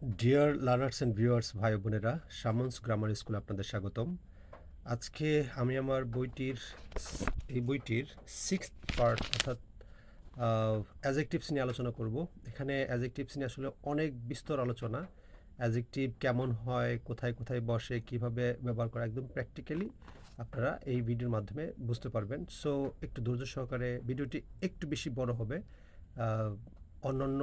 Dear learners and viewers ভাই বোনেরা, someone's grammar স্কুলে আপনাদের স্বাগতম। আজকে আমি আমার এই বইটির সিক্সথ পার্ট অর্থাৎ অ্যাজেকটিভস নিয়ে আলোচনা করব। এখানে অ্যাজেকটিভস নিয়ে আসলে অনেক বিস্তর আলোচনা। অ্যাজেকটিভ কেমন হয়, কোথায় কোথায় বসে, কিভাবে ব্যবহার করা, একদম প্র্যাকটিক্যালি আপনারা এই ভিডিওর মাধ্যমে বুঝতে পারবেন। সো একটু ধৈর্য সহকারে, ভিডিওটি একটু বেশি বড় হবে অন্যান্য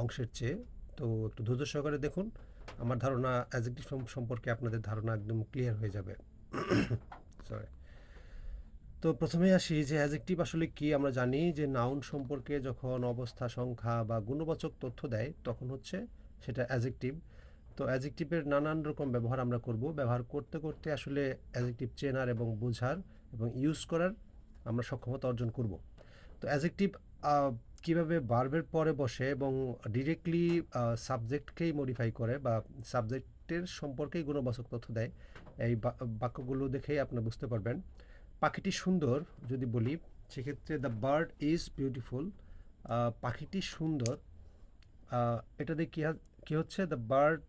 অংশের চেয়ে। তো একটু ধৈর্য সহকারে দেখুন। আমার ধারণা অ্যাজেক্টিভ সম্পর্কে আপনাদের ধারণা একদম ক্লিয়ার হয়ে যাবে। সরি। তো প্রথমেই আসি যে অ্যাজেক্টিভ আসলে কি। আমরা জানি যে নাউন সম্পর্কে যখন অবস্থা, সংখ্যা বা গুণবাচক তথ্য দেয় তখন হচ্ছে সেটা অ্যাজেক্টিভ। তো অ্যাজেক্টিভের নানান রকম ব্যবহার আমরা করব। ব্যবহার করতে করতে আসলে অ্যাজেক্টিভ চেনার এবং বোঝার এবং ইউজ করার আমরা সক্ষমতা অর্জন করব। তো অ্যাজেক্টিভ কীভাবে ভার্বের পরে বসে এবং ডিরেক্টলি সাবজেক্টকেই মডিফাই করে বা সাবজেক্টের সম্পর্কেই গুণবাচক তথ্য দেয়, এই বাক্যগুলো দেখেই আপনি বুঝতে পারবেন। পাখিটি সুন্দর যদি বলি, সেক্ষেত্রে দ্য বার্ড ইজ বিউটিফুল। পাখিটি সুন্দর, এটা দিয়ে কী হচ্ছে, দ্য বার্ড,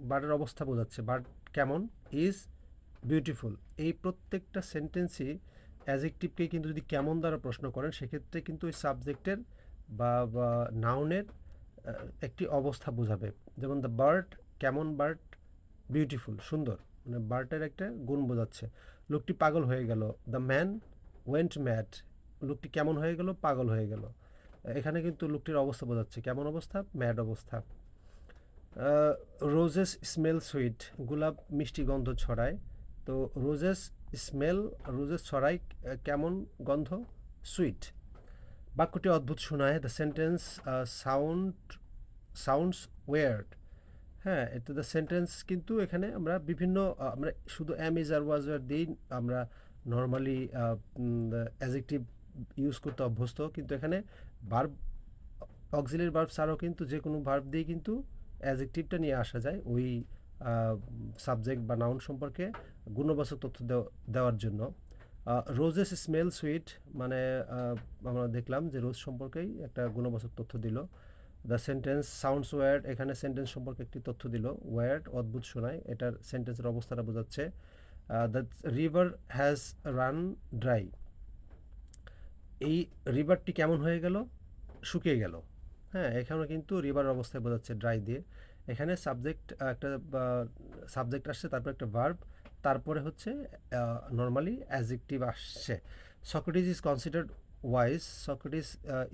বার্ডের অবস্থা বোঝাচ্ছে, বার্ড কেমন, ইজ বিউটিফুল। এই প্রত্যেকটা সেন্টেন্সই অ্যাজেক্টিভকে কিন্তু যদি কেমন দ্বারা প্রশ্ন করেন, সেক্ষেত্রে কিন্তু ওই সাবজেক্টের বা নাউনের একটি অবস্থা বোঝাবে। যেমন দ্য বার্ড, কেমন বার্ড, বিউটিফুল, সুন্দর, মানে বার্ডের একটা গুণ বোঝাচ্ছে। লোকটি পাগল হয়ে গেল, দ্য ম্যান ওয়েন্ট ম্যাড। লোকটি কেমন হয়ে গেল, পাগল হয়ে গেল। এখানে কিন্তু লোকটির অবস্থা বোঝাচ্ছে, কেমন অবস্থা, ম্যাড অবস্থা। রোজেস স্মেল সুইট, গোলাপ মিষ্টি গন্ধ ছড়ায়। তো রোজেস স্মেল, রোজেস ছড়ায় কেমন গন্ধ, সুইট। বাক্যটি অদ্ভুত শোনায়, দ্য সেন্টেন্স সাউন্ডস ওয়ার্ড। হ্যাঁ, এটা দ্য সেন্টেন্স কিন্তু এখানে আমরা বিভিন্ন আমরা শুধু am is R was were দিয়েই আমরা নর্মালি অ্যাজেক্টিভ ইউজ করতে অভ্যস্ত, কিন্তু এখানে ভার্ব, অক্সিলারি ভার্ব ছাড়াও কিন্তু যে কোনো ভার্ব দিয়ে কিন্তু অ্যাজেক্টিভটা নিয়ে আসা যায় ওই সাবজেক্ট বা নাউন সম্পর্কে গুণবাচক তথ্য দেওয়ার জন্য। রোজেস স্মেল সুইট, মানে আমরা দেখলাম যে রোজ সম্পর্কেই একটা গুণবাচক তথ্য দিল। দ্য সেন্টেন্স সাউন্ডস ওয়ার্ড, এখানে সেন্টেন্স সম্পর্কে একটি তথ্য দিল, ওয়ার্ড অদ্ভুত শোনায়, এটার সেন্টেন্সের অবস্থাটা বোঝাচ্ছে। The river has run dry, এই রিভারটি কেমন হয়ে গেল, শুকিয়ে গেল। হ্যাঁ, এখানে কিন্তু রিভার অবস্থায় বোঝাচ্ছে ড্রাই দিয়ে। এখানে সাবজেক্ট একটা সাবজেক্ট আসছে, তারপর একটা ভার্ব, তারপরে হচ্ছে নর্মালি অ্যাজেক্টিভ আসছে। Socrates is considered wise, Socrates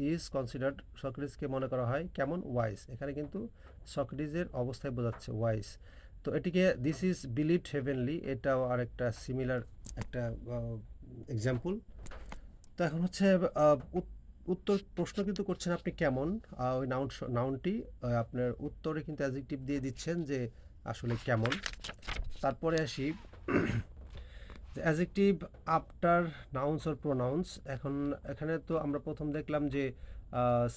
is considered, সক্রেটিসকে মনে করা হয় কেমন, ওয়াইজ। এখানে কিন্তু সক্রেটিসের অবস্থায় বোঝাচ্ছে ওয়াইজ। তো এটিকে দিস ইজ বিলিভড হেভেনলি, এটাও আর একটা সিমিলার একটা এক্সাম্পল। তো এখন হচ্ছে উত্তর প্রশ্ন কিন্তু করছেন আপনি কেমন, ওই নাউনটি আপনার উত্তরে কিন্তু অ্যাডজেক্টিভ দিয়ে দিচ্ছেন যে আসলে কেমন। তারপরে আসি adjective after nouns or pronouns. এখন এখানে তো আমরা প্রথম দেখলাম যে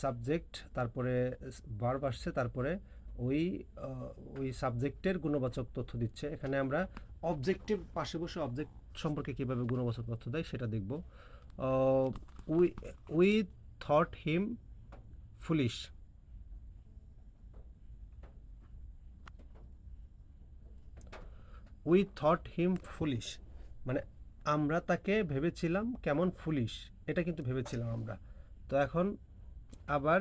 সাবজেক্ট, তারপরে ভার্ব আসছে, তারপরে ওই ওই সাবজেক্টের গুণবাচক তথ্য দিচ্ছে। এখানে আমরা অবজেক্টিভ পাশে বসে অবজেক্ট সম্পর্কে কীভাবে গুণবাচক তথ্য দেয় সেটা দেখব। We we thought him foolish, we thought him foolish, মানে আমরা তাকে ভেবেছিলাম কেমন, ফুলিশ, এটা কিন্তু ভেবেছিলাম আমরা। তো এখন আবার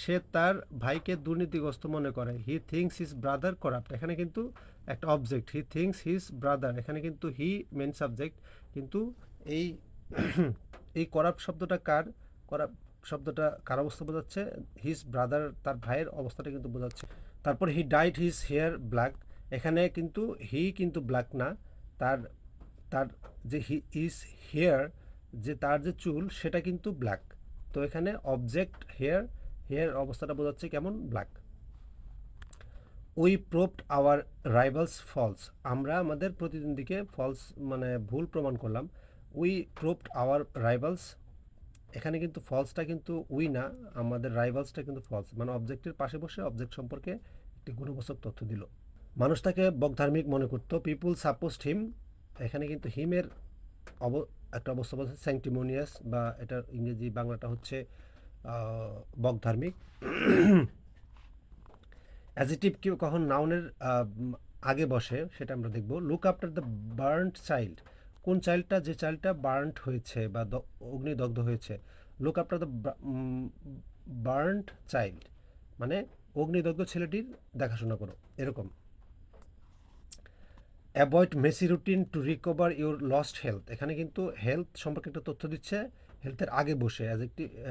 সে তার ভাইকে দুর্নীতিগ্রস্ত মনে করে, he thinks his brother corrupt. এখানে কিন্তু একটা object, he thinks his brother, এখানে কিন্তু হি মেন সাবজেক্ট, কিন্তু এই এই করাপ্ট শব্দটা কার, করাপ্ট শব্দটা কার অবস্থা বোঝাচ্ছে, হিজ ব্রাদার, তার ভাইয়ের অবস্থাটা কিন্তু বোঝাচ্ছে। তারপর he dyed his hair black, এখানে কিন্তু হি কিন্তু ব্ল্যাক না, তার তার যে হি ইজ হেয়ার, যে তার যে চুল সেটা কিন্তু ব্ল্যাক। তো এখানে অবজেক্ট হেয়ার, হেয়ার অবস্থাটা বোঝাচ্ছে কেমন, black. We proved our rivals false, আমরা আমাদের প্রতিদ্বন্দ্বীকে ফলস মানে ভুল প্রমাণ করলাম। উই প্রুভড আওয়ার রাইভালস, এখানে কিন্তু ফলসটা কিন্তু উই না, আমাদের রাইভালসটা কিন্তু ফলস, মানে অবজেক্টের পাশে বসে অবজেক্ট সম্পর্কে একটি গুণবাচক তথ্য দিল। মানুষ তাকে বকধার্মিক মনে করত, পিপুল সাপোজড হিম, এখানে কিন্তু হিমের একটা অবস্থা বলছে স্যাংটিমোনিয়াস, বা এটার ইংরেজি বাংলাটা হচ্ছে বকধার্মিক। অ্যাজেক্টিভ কি কখন নাউনের আগে বসে সেটা আমরা দেখব। Look after the burned child, কোন চাইল্ডটা, যে চাইল্ডটা বার্নড হয়েছে বা অগ্নিদগ্ধ হয়েছে। Look after the burned child মানে অগ্নিদগ্ধ ছেলেটির দেখাশোনা করো, এরকম। Avoid Messi routine to recover your lost health, এখানে কিন্তু হেলথ সম্পর্কে একটা তথ্য দিচ্ছে, হেলথের আগে বসে, অ্যাজ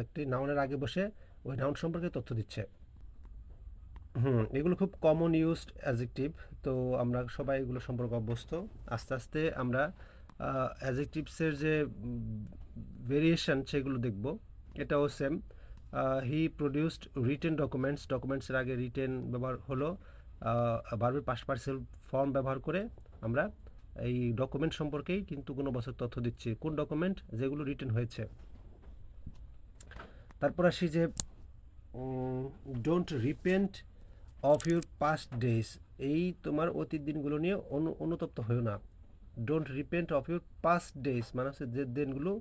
একটি নাউনের আগে বসে ওই নাউন সম্পর্কে তথ্য দিচ্ছে। এগুলো খুব কমন ইউজড অ্যাজেক্টিভ। তো আমরা সবাই এগুলো সম্পর্কে অভ্যস্ত। আস্তে আস্তে আমরা অ্যাজেক্টিভসের যে ভেরিয়েশন সেগুলো দেখব। এটাও সেম। হি প্রডিউসড রিটেন ডকুমেন্টস, ডকুমেন্টসের আগে রিটেন ব্যবহার হলো। ভার্বের পাস্ট পার্টিসিপল ফর্ম ব্যবহার করে আমরা এই ডকুমেন্ট সম্পর্কেই কিন্তু কোনো বছর তথ্য দিচ্ছি, কোন ডকুমেন্ট, যেগুলো রিটেন হয়েছে। তারপর আসি যে don't repent of your past days, এই তোমার অতীত দিনগুলো নিয়ে অনুতপ্ত হয়েও না। Don't repent of your past days মানে হচ্ছে যে দিনগুলো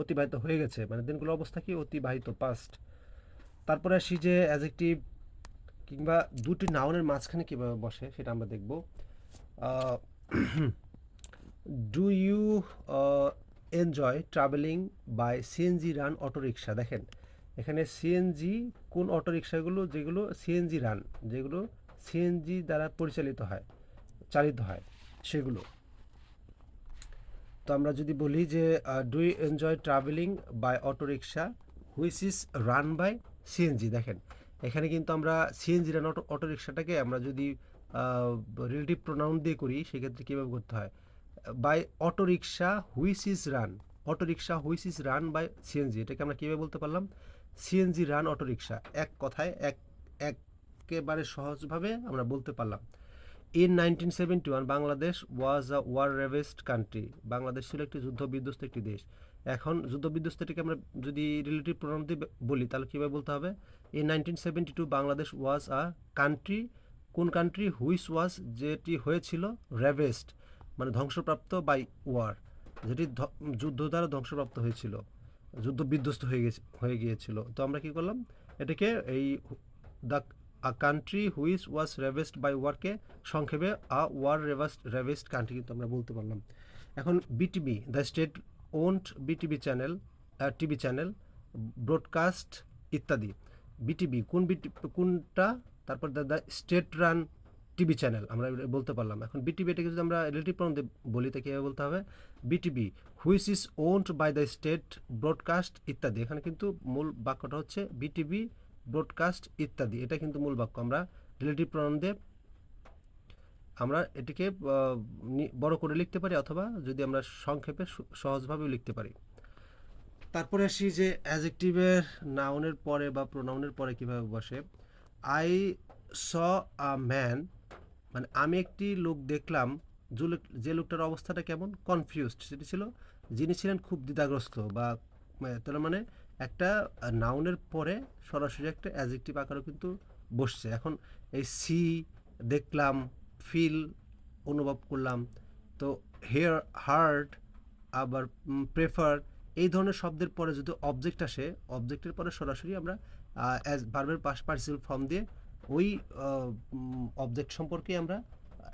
অতিবাহিত হয়ে গেছে, মানে দিনগুলো অবস্থা কি অতিবাহিত, পাস্ট। তারপরে আসি যে অ্যাজেক্টিভ কিংবা দুটি নাউনের মাঝখানে কীভাবে বসে সেটা আমরা দেখব। Do you enjoy travelling by CNG run autorickshaw, দেখেন এখানে সিএনজি কোন অটোরিকশাগুলো, যেগুলো সিএনজি রান, যেগুলো সিএনজি দ্বারা চালিত হয় সেগুলো। তো আমরা যদি বলি যে do you enjoy travelling by autorickshaw which is run by CNG, দেখেন এখানে কিন্তু আমরা সিএনজি রান অটোরিকশাটাকে আমরা যদি রিলেটিভ প্রোনাউন দিয়ে করি সেক্ষেত্রে কীভাবে করতে হয়, by autorickshaw which is run, autorickshaw which is run by CNG, এটাকে আমরা কীভাবে বলতে পারলাম, সিএনজি রান অটোরিকশা, এক কথায় একেবারে সহজভাবে আমরা বলতে পারলাম। In 1971 Bangladesh was a war ravaged country, Bangladesh ছিল একটি যুদ্ধ বিধ্বস্ত একটি দেশ। এখন যুদ্ধ বিধ্বস্তটিকে আমরা যদি রিলেটিভ প্রোনাউন দিয়ে বলি তাহলে কীভাবে বলতে হবে, in 1972 Bangladesh was a country, কোন কান্ট্রি, হুইচ ওয়াজ যেটি হয়েছিল, রেভেস্ট মানে ধ্বংসপ্রাপ্ত, বাই ওয়ার যেটি যুদ্ধ দ্বারা ধ্বংসপ্রাপ্ত হয়েছিল, যুদ্ধ বিধ্বস্ত হয়ে গিয়েছিল। তো আমরা কি করলাম, এটাকে এই the a country which was ravaged by ওয়ারকে সংক্ষেপে আ ওয়ার রেভেস্ট কান্ট্রি কিন্তু আমরা বলতে পারলাম। এখন BTV the state owned BTV channel, TV channel, broadcast ইত্যাদি। বিটিভি কোনটা, তারপর the state run TV channel আমরা বলতে পারলাম। এখন বিটিভি এটাকে যদি আমরা রিলেটিভ প্রোনাউন দিয়ে বলি তাকে কীভাবে বলতে হবে, BTV which is owned by the state broadcast ইত্যাদি। এখানে কিন্তু মূল বাক্যটা হচ্ছে বিটিভি ব্রডকাস্ট ইত্যাদি, এটা কিন্তু মূল বাক্য। আমরা রিলেটিভ প্রোনাউন দিয়ে আমরা এটিকে বড় করে লিখতে পারি, অথবা যদি আমরা সংক্ষেপে সহজভাবেও লিখতে পারি। তারপরে আসি যে অ্যাজেক্টিভের নাউনের পরে বা প্রোনাউনের পরে কীভাবে বসে। আই স আ ম্যান মানে আমি একটি লোক দেখলাম, যে লোকটার অবস্থাটা কেমন, কনফিউজড, সেটি ছিল যিনি ছিলেন খুব দ্বিধাগ্রস্ত, বা তার মানে একটা নাউনের পরে সরাসরি একটা অ্যাজেক্টিভ আকারও কিন্তু বসছে। এখন এই সি, দেখলাম, ফিল, অনুভব করলাম, তো হেয়ার, হার্ড, আবার প্রেফার, এই ধরনের শব্দের পরে যদি অবজেক্ট আসে, অবজেক্টের পরে সরাসরি আমরা অ্যাজ ভার্বের পাস্ট পার্টিসিপল ফর্ম দিয়ে ওই অবজেক্ট সম্পর্কে আমরা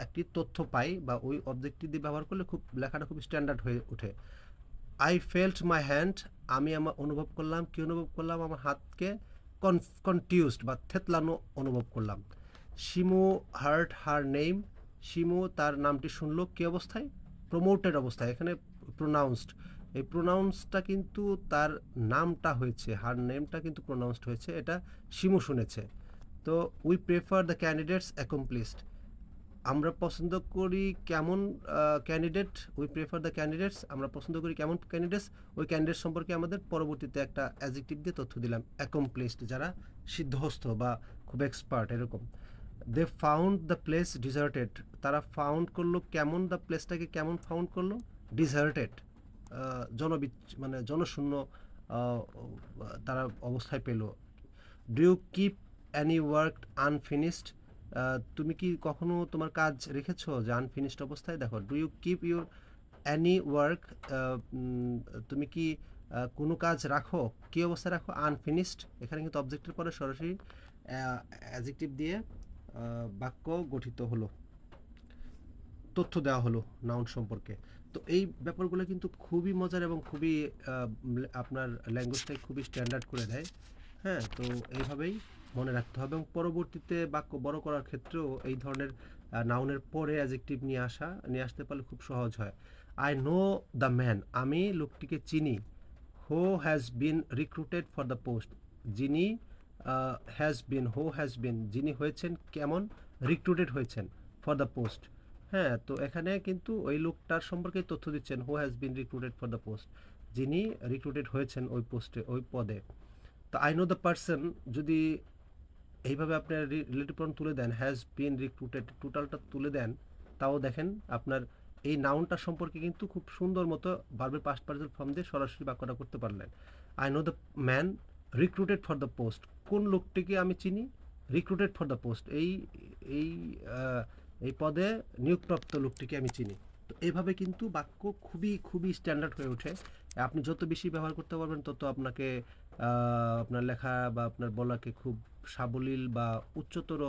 একটি তথ্য পাই, বা ওই অবজেক্টটি দিয়ে ব্যবহার করলে লেখাটা খুব স্ট্যান্ডার্ড হয়ে ওঠে। আই ফেল্ট মাই হ্যান্ড, আমি আমার অনুভব করলাম, কি অনুভব করলাম, আমার হাতকে কনফিউজড বা থেতলানো অনুভব করলাম। Shimu hard her name, Shimu তার নামটি শুনলো কি অবস্থায়, প্রমোটেড অবস্থায়, এখানে প্রোনাউন্সড, এই প্রোনাউন্সটা কিন্তু তার নামটা হয়েছে, হার নেমটা কিন্তু প্রোনাউন্সড হয়েছে, এটা শিমু শুনেছে। তো we prefer the candidates accomplished, আমরা পছন্দ করি কেমন candidate, we prefer the candidates, আমরা পছন্দ করি কেমন ক্যান্ডিডেটস, ওই ক্যান্ডিডেট সম্পর্কে আমাদের পরবর্তীতে একটা অ্যাডজেক্টিভ দিয়ে তথ্য দিলাম, অ্যাকমপ্লিশড যারা সিদ্ধহস্ত বা খুব এক্সপার্ট, এরকম। They found the place deserted, তারা ফাউন্ড করলো কেমন, দ্য প্লেসটাকে কেমন ফাউন্ড করলো, ডিজার্টেড, মানে জনশূন্য তারা অবস্থায় পেল। Do you keep any work unfinished, তুমি কি কখনো তোমার কাজ রেখেছো যে আনফিনিশড অবস্থায়, দেখো do you keep your any work, তুমি কি কোনো কাজ রাখো, কী অবস্থায় রাখো, আনফিনিশড, এখানে কিন্তু অবজেক্টের পরে সরাসরি অ্যাডজেক্টিভ দিয়ে বাক্য গঠিত হলো, তথ্য দেওয়া হলো নাউন সম্পর্কে। তো এই ব্যাপারগুলো কিন্তু খুবই মজার এবং খুবই আপনার ল্যাঙ্গুয়েজটাকে খুবই স্ট্যান্ডার্ড করে দেয়। হ্যাঁ, তো এইভাবেই মনে রাখতে হবে এবং পরবর্তীতে বাক্য বড় করার ক্ষেত্রেও এই ধরনের নাউনের পরে অ্যাডজেক্টিভ নিয়ে আসতে পারলে খুব সহজ হয়। আই নো দ্য ম্যান, আমি লোকটিকে চিনি। Who has been recruited for the post, যিনি হু হ্যাজ বিন যিনি হয়েছেন কেমন রিক্রুটেড হয়েছেন ফর দ্য পোস্ট। হ্যাঁ, তো এখানে কিন্তু ওই লোকটার সম্পর্কে তথ্য দিচ্ছেন, who has been recruited for the post, যিনি রিক্রুটেড হয়েছেন ওই পোস্টে, ওই পদে। তো আই নো দ্য পার্সন যদি এইভাবে আপনার রিলেটিভ প্রনাউন তুলে দেন, হ্যাজ বিন রিক্রুটেড টোটালটা তুলে দেন, তাও দেখেন আপনার এই নাউনটা সম্পর্কে কিন্তু খুব সুন্দর মতো ভার্বের পাস্ট পার্টিসিপল ফর্ম দিয়ে সরাসরি বাক্যটা করতে পারলেন। I know the man recruited for the post, কোন লোকটিকে আমি চিনি রিক্রুটেড ফর দ্য পোস্ট, এই এই পদে নিয়োগপ্রাপ্ত লোকটিকে আমি চিনি। তো এইভাবে কিন্তু বাক্য খুবই খুবই স্ট্যান্ডার্ড হয়ে ওঠে। আপনি যত বেশি ব্যবহার করতে পারবেন তত আপনাকে আপনার লেখা বা আপনার বলাকে খুব সাবলীল বা উচ্চতর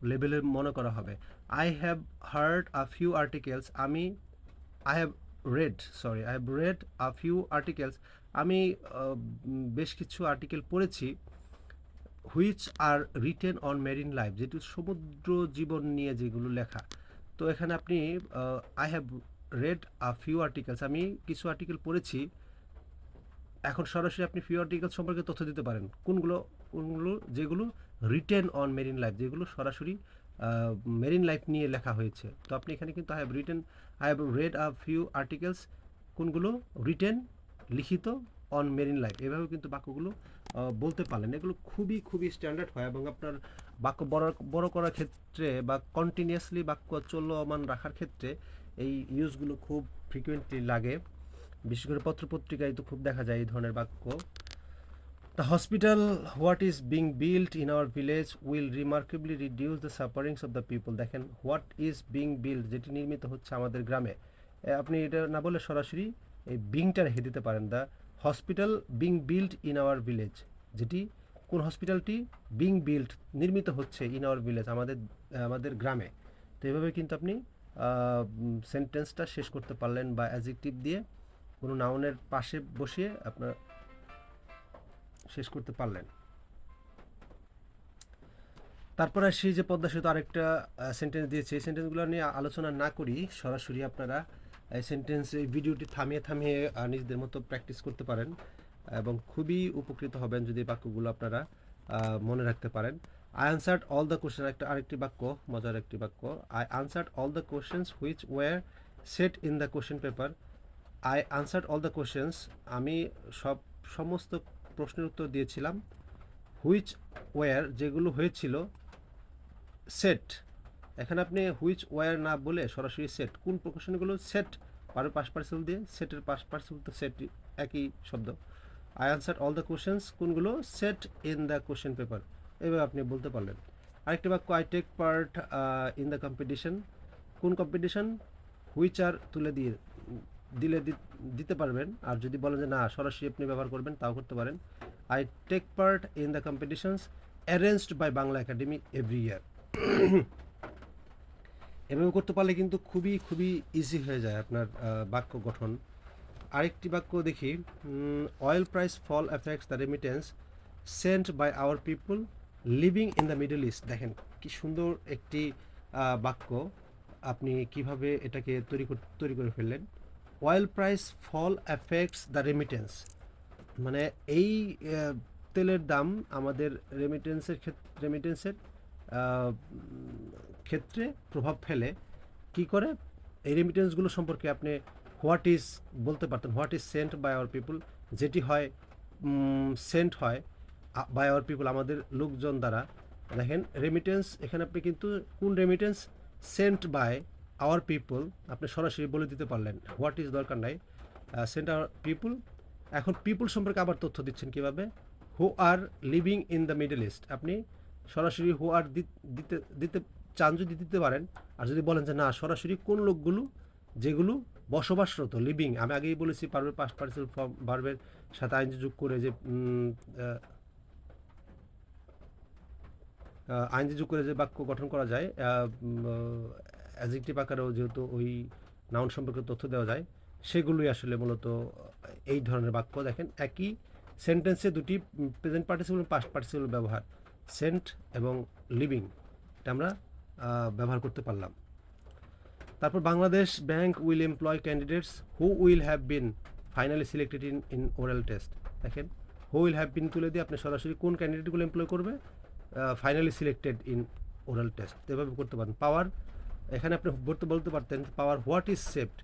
লেভেলের মনে করা হবে। I have heard a few articles, I have I have read a few articles, আমি বেশ কিছু আর্টিকেল পড়েছি, which are written on marine life, যেটি সমুদ্র জীবন নিয়ে যেগুলো লেখা। তো এখানে আপনি I have read a few articles, আমি কিছু আর্টিকেল পড়েছি। এখন সরাসরি আপনি ফিউ আর্টিকেল সম্পর্কে তথ্য দিতে পারেন, কোনগুলো যেগুলো রিটেন অন মেরিন লাইফ, যেগুলো সরাসরি মেরিন লাইফ নিয়ে লেখা হয়েছে। তো আপনি এখানে কিন্তু I have read a few articles, কোনগুলো রিটেন লিখিত অন মেরিন লাইফ, এভাবে কিন্তু বাক্যগুলো বলতে পারলেন। এগুলো খুবই খুবই স্ট্যান্ডার্ড হয় এবং আপনার বাক্য বড় করার ক্ষেত্রে বা কন্টিনিউয়াসলি বাক্য চলমান রাখার ক্ষেত্রে এই ইউজগুলো খুব ফ্রিকুয়েন্টলি লাগে। বিশেষ করে পত্রপত্রিকায় তো খুব দেখা যায় এই ধরনের বাক্য। The hospital what is being build in our village will remarkably reduce the sufferings of the people. দেখেন, হোয়াট ইজ বিং বিল্ড, যেটি নির্মিত হচ্ছে আমাদের গ্রামে, আপনি এটা না বলে সরাসরি এই বিংটা রেখে দিতে পারেন। The hospital being build in our village, যেটি কোন হসপিটালটি বিং বিল্ড নির্মিত হচ্ছে ইন আওয়ার ভিলেজ আমাদের গ্রামে। তো এইভাবে কিন্তু আপনি সেন্টেন্সটা শেষ করতে পারলেন বা অ্যাডজেক্টিভ দিয়ে কোনো নাউনের পাশে বসিয়ে আপনার শেষ করতে পারলেন। তারপরে সেই যে পদ্মা সেতু আরেকটা সেন্টেন্স দিয়েছে, এই সেন্টেন্সগুলো নিয়ে আলোচনা না করি, সরাসরি আপনারা এই ভিডিওটি থামিয়ে থামিয়ে নিজেদের মতো প্র্যাকটিস করতে পারেন এবং খুবই উপকৃত হবেন যদি বাক্যগুলো আপনারা মনে রাখতে পারেন। I answered all the question, আরেকটি বাক্য, মজার একটি বাক্য। I answered all the questions which were set in the question paper. I answered all the questions, আমি সমস্ত প্রশ্নের উত্তর দিয়েছিলাম। হুইচ ওয়ার, যেগুলো হয়েছিল। সেট, এখানে আপনি হুইচ ওয়ার না বলে সরাসরি সেট, কোন প্রশ্নগুলো সেট পাস্ট পার্টিসিপল দিয়ে, সেটের পাস্ট পার্টিসিপল তো সেট একই শব্দ। I answered all the questions, কোনগুলো set in the question paper, এভাবে আপনি বলতে পারলেন। আরেকটি বাক্য, I take part in the competition, কোন কম্পিটিশন, হুইচ আর তুলে দিতে পারবেন। আর যদি বলেন যে না সরাসরি আপনি ব্যবহার করবেন তাও করতে পারেন। I take part in the competitions arranged by Bangla Academy every year. এভাবে করতে পারলে কিন্তু খুবই খুবই ইজি হয়ে যায় আপনার বাক্য গঠন। আরেকটি বাক্য দেখি, oil price fall effects the remittance sent by our people living in the middle East. দেখেন কি সুন্দর একটি বাক্য, আপনি কিভাবে এটাকে তৈরি করে ফেললেন। Oil price fall effects the remittance, মানে এই তেলের দাম আমাদের রেমিটেন্সের ক্ষেত্রে প্রভাব ফেলে। কি করে, এই রেমিটেন্সগুলো সম্পর্কে আপনি হোয়াট ইজ বলতে পারতেন, what is sent by our people, যেটি হয় সেন্ট হয় বাই আওয়ার পিপল, আমাদের লোকজন দ্বারা। দেখেন রেমিটেন্স, এখানে আপনি কিন্তু কোন remittance, sent by our people, আপনি সরাসরি বলে দিতে পারলেন, হোয়াট ইজ দরকার নাই, সেন্ট আওয়ার পিপল। এখন পিপল সম্পর্কে আবার তথ্য দিচ্ছেন কিভাবে, who are living in the middle east, আপনি সরাসরি হু আর দিতে চান যদি দিতে পারেন। আর যদি বলেন যে না সরাসরি কোন লোকগুলো যেগুলো বসবাসরত, লিভিং, আমি আগেই বলেছি পারবে পাস্ট পার্টিসিপল ফর্ম ভার্বের সাথে আইনজি যোগ করে যে আইনজি যোগ করে যে বাক্য গঠন করা যায়, অ্যাজেক্টিভ আকারেও যেহেতু ওই নাউন সম্পর্কে তথ্য দেওয়া যায়, সেগুলোই আসলে মূলত এই ধরনের বাক্য। দেখেন একই সেন্টেন্সে দুটি প্রেজেন্ট পার্টিসিপল এবং পাস্ট পার্টিসিপল ব্যবহার, সেন্ট এবং লিভিং, এটা আমরা ব্যবহার করতে পারলাম। তারপর Bangladesh Bank will employ candidates who will have been finally selected in oral test. দেখেন হু উইল হ্যাভ বিন তুলে দিয়ে আপনি সরাসরি কোন ক্যান্ডিডেটগুলো এমপ্লয় করবে, finally selected in oral test, এভাবে করতে পারেন। পাওয়ার, এখানে আপনি বলতে পারতেন পাওয়ার হোয়াট ইজ সেভড,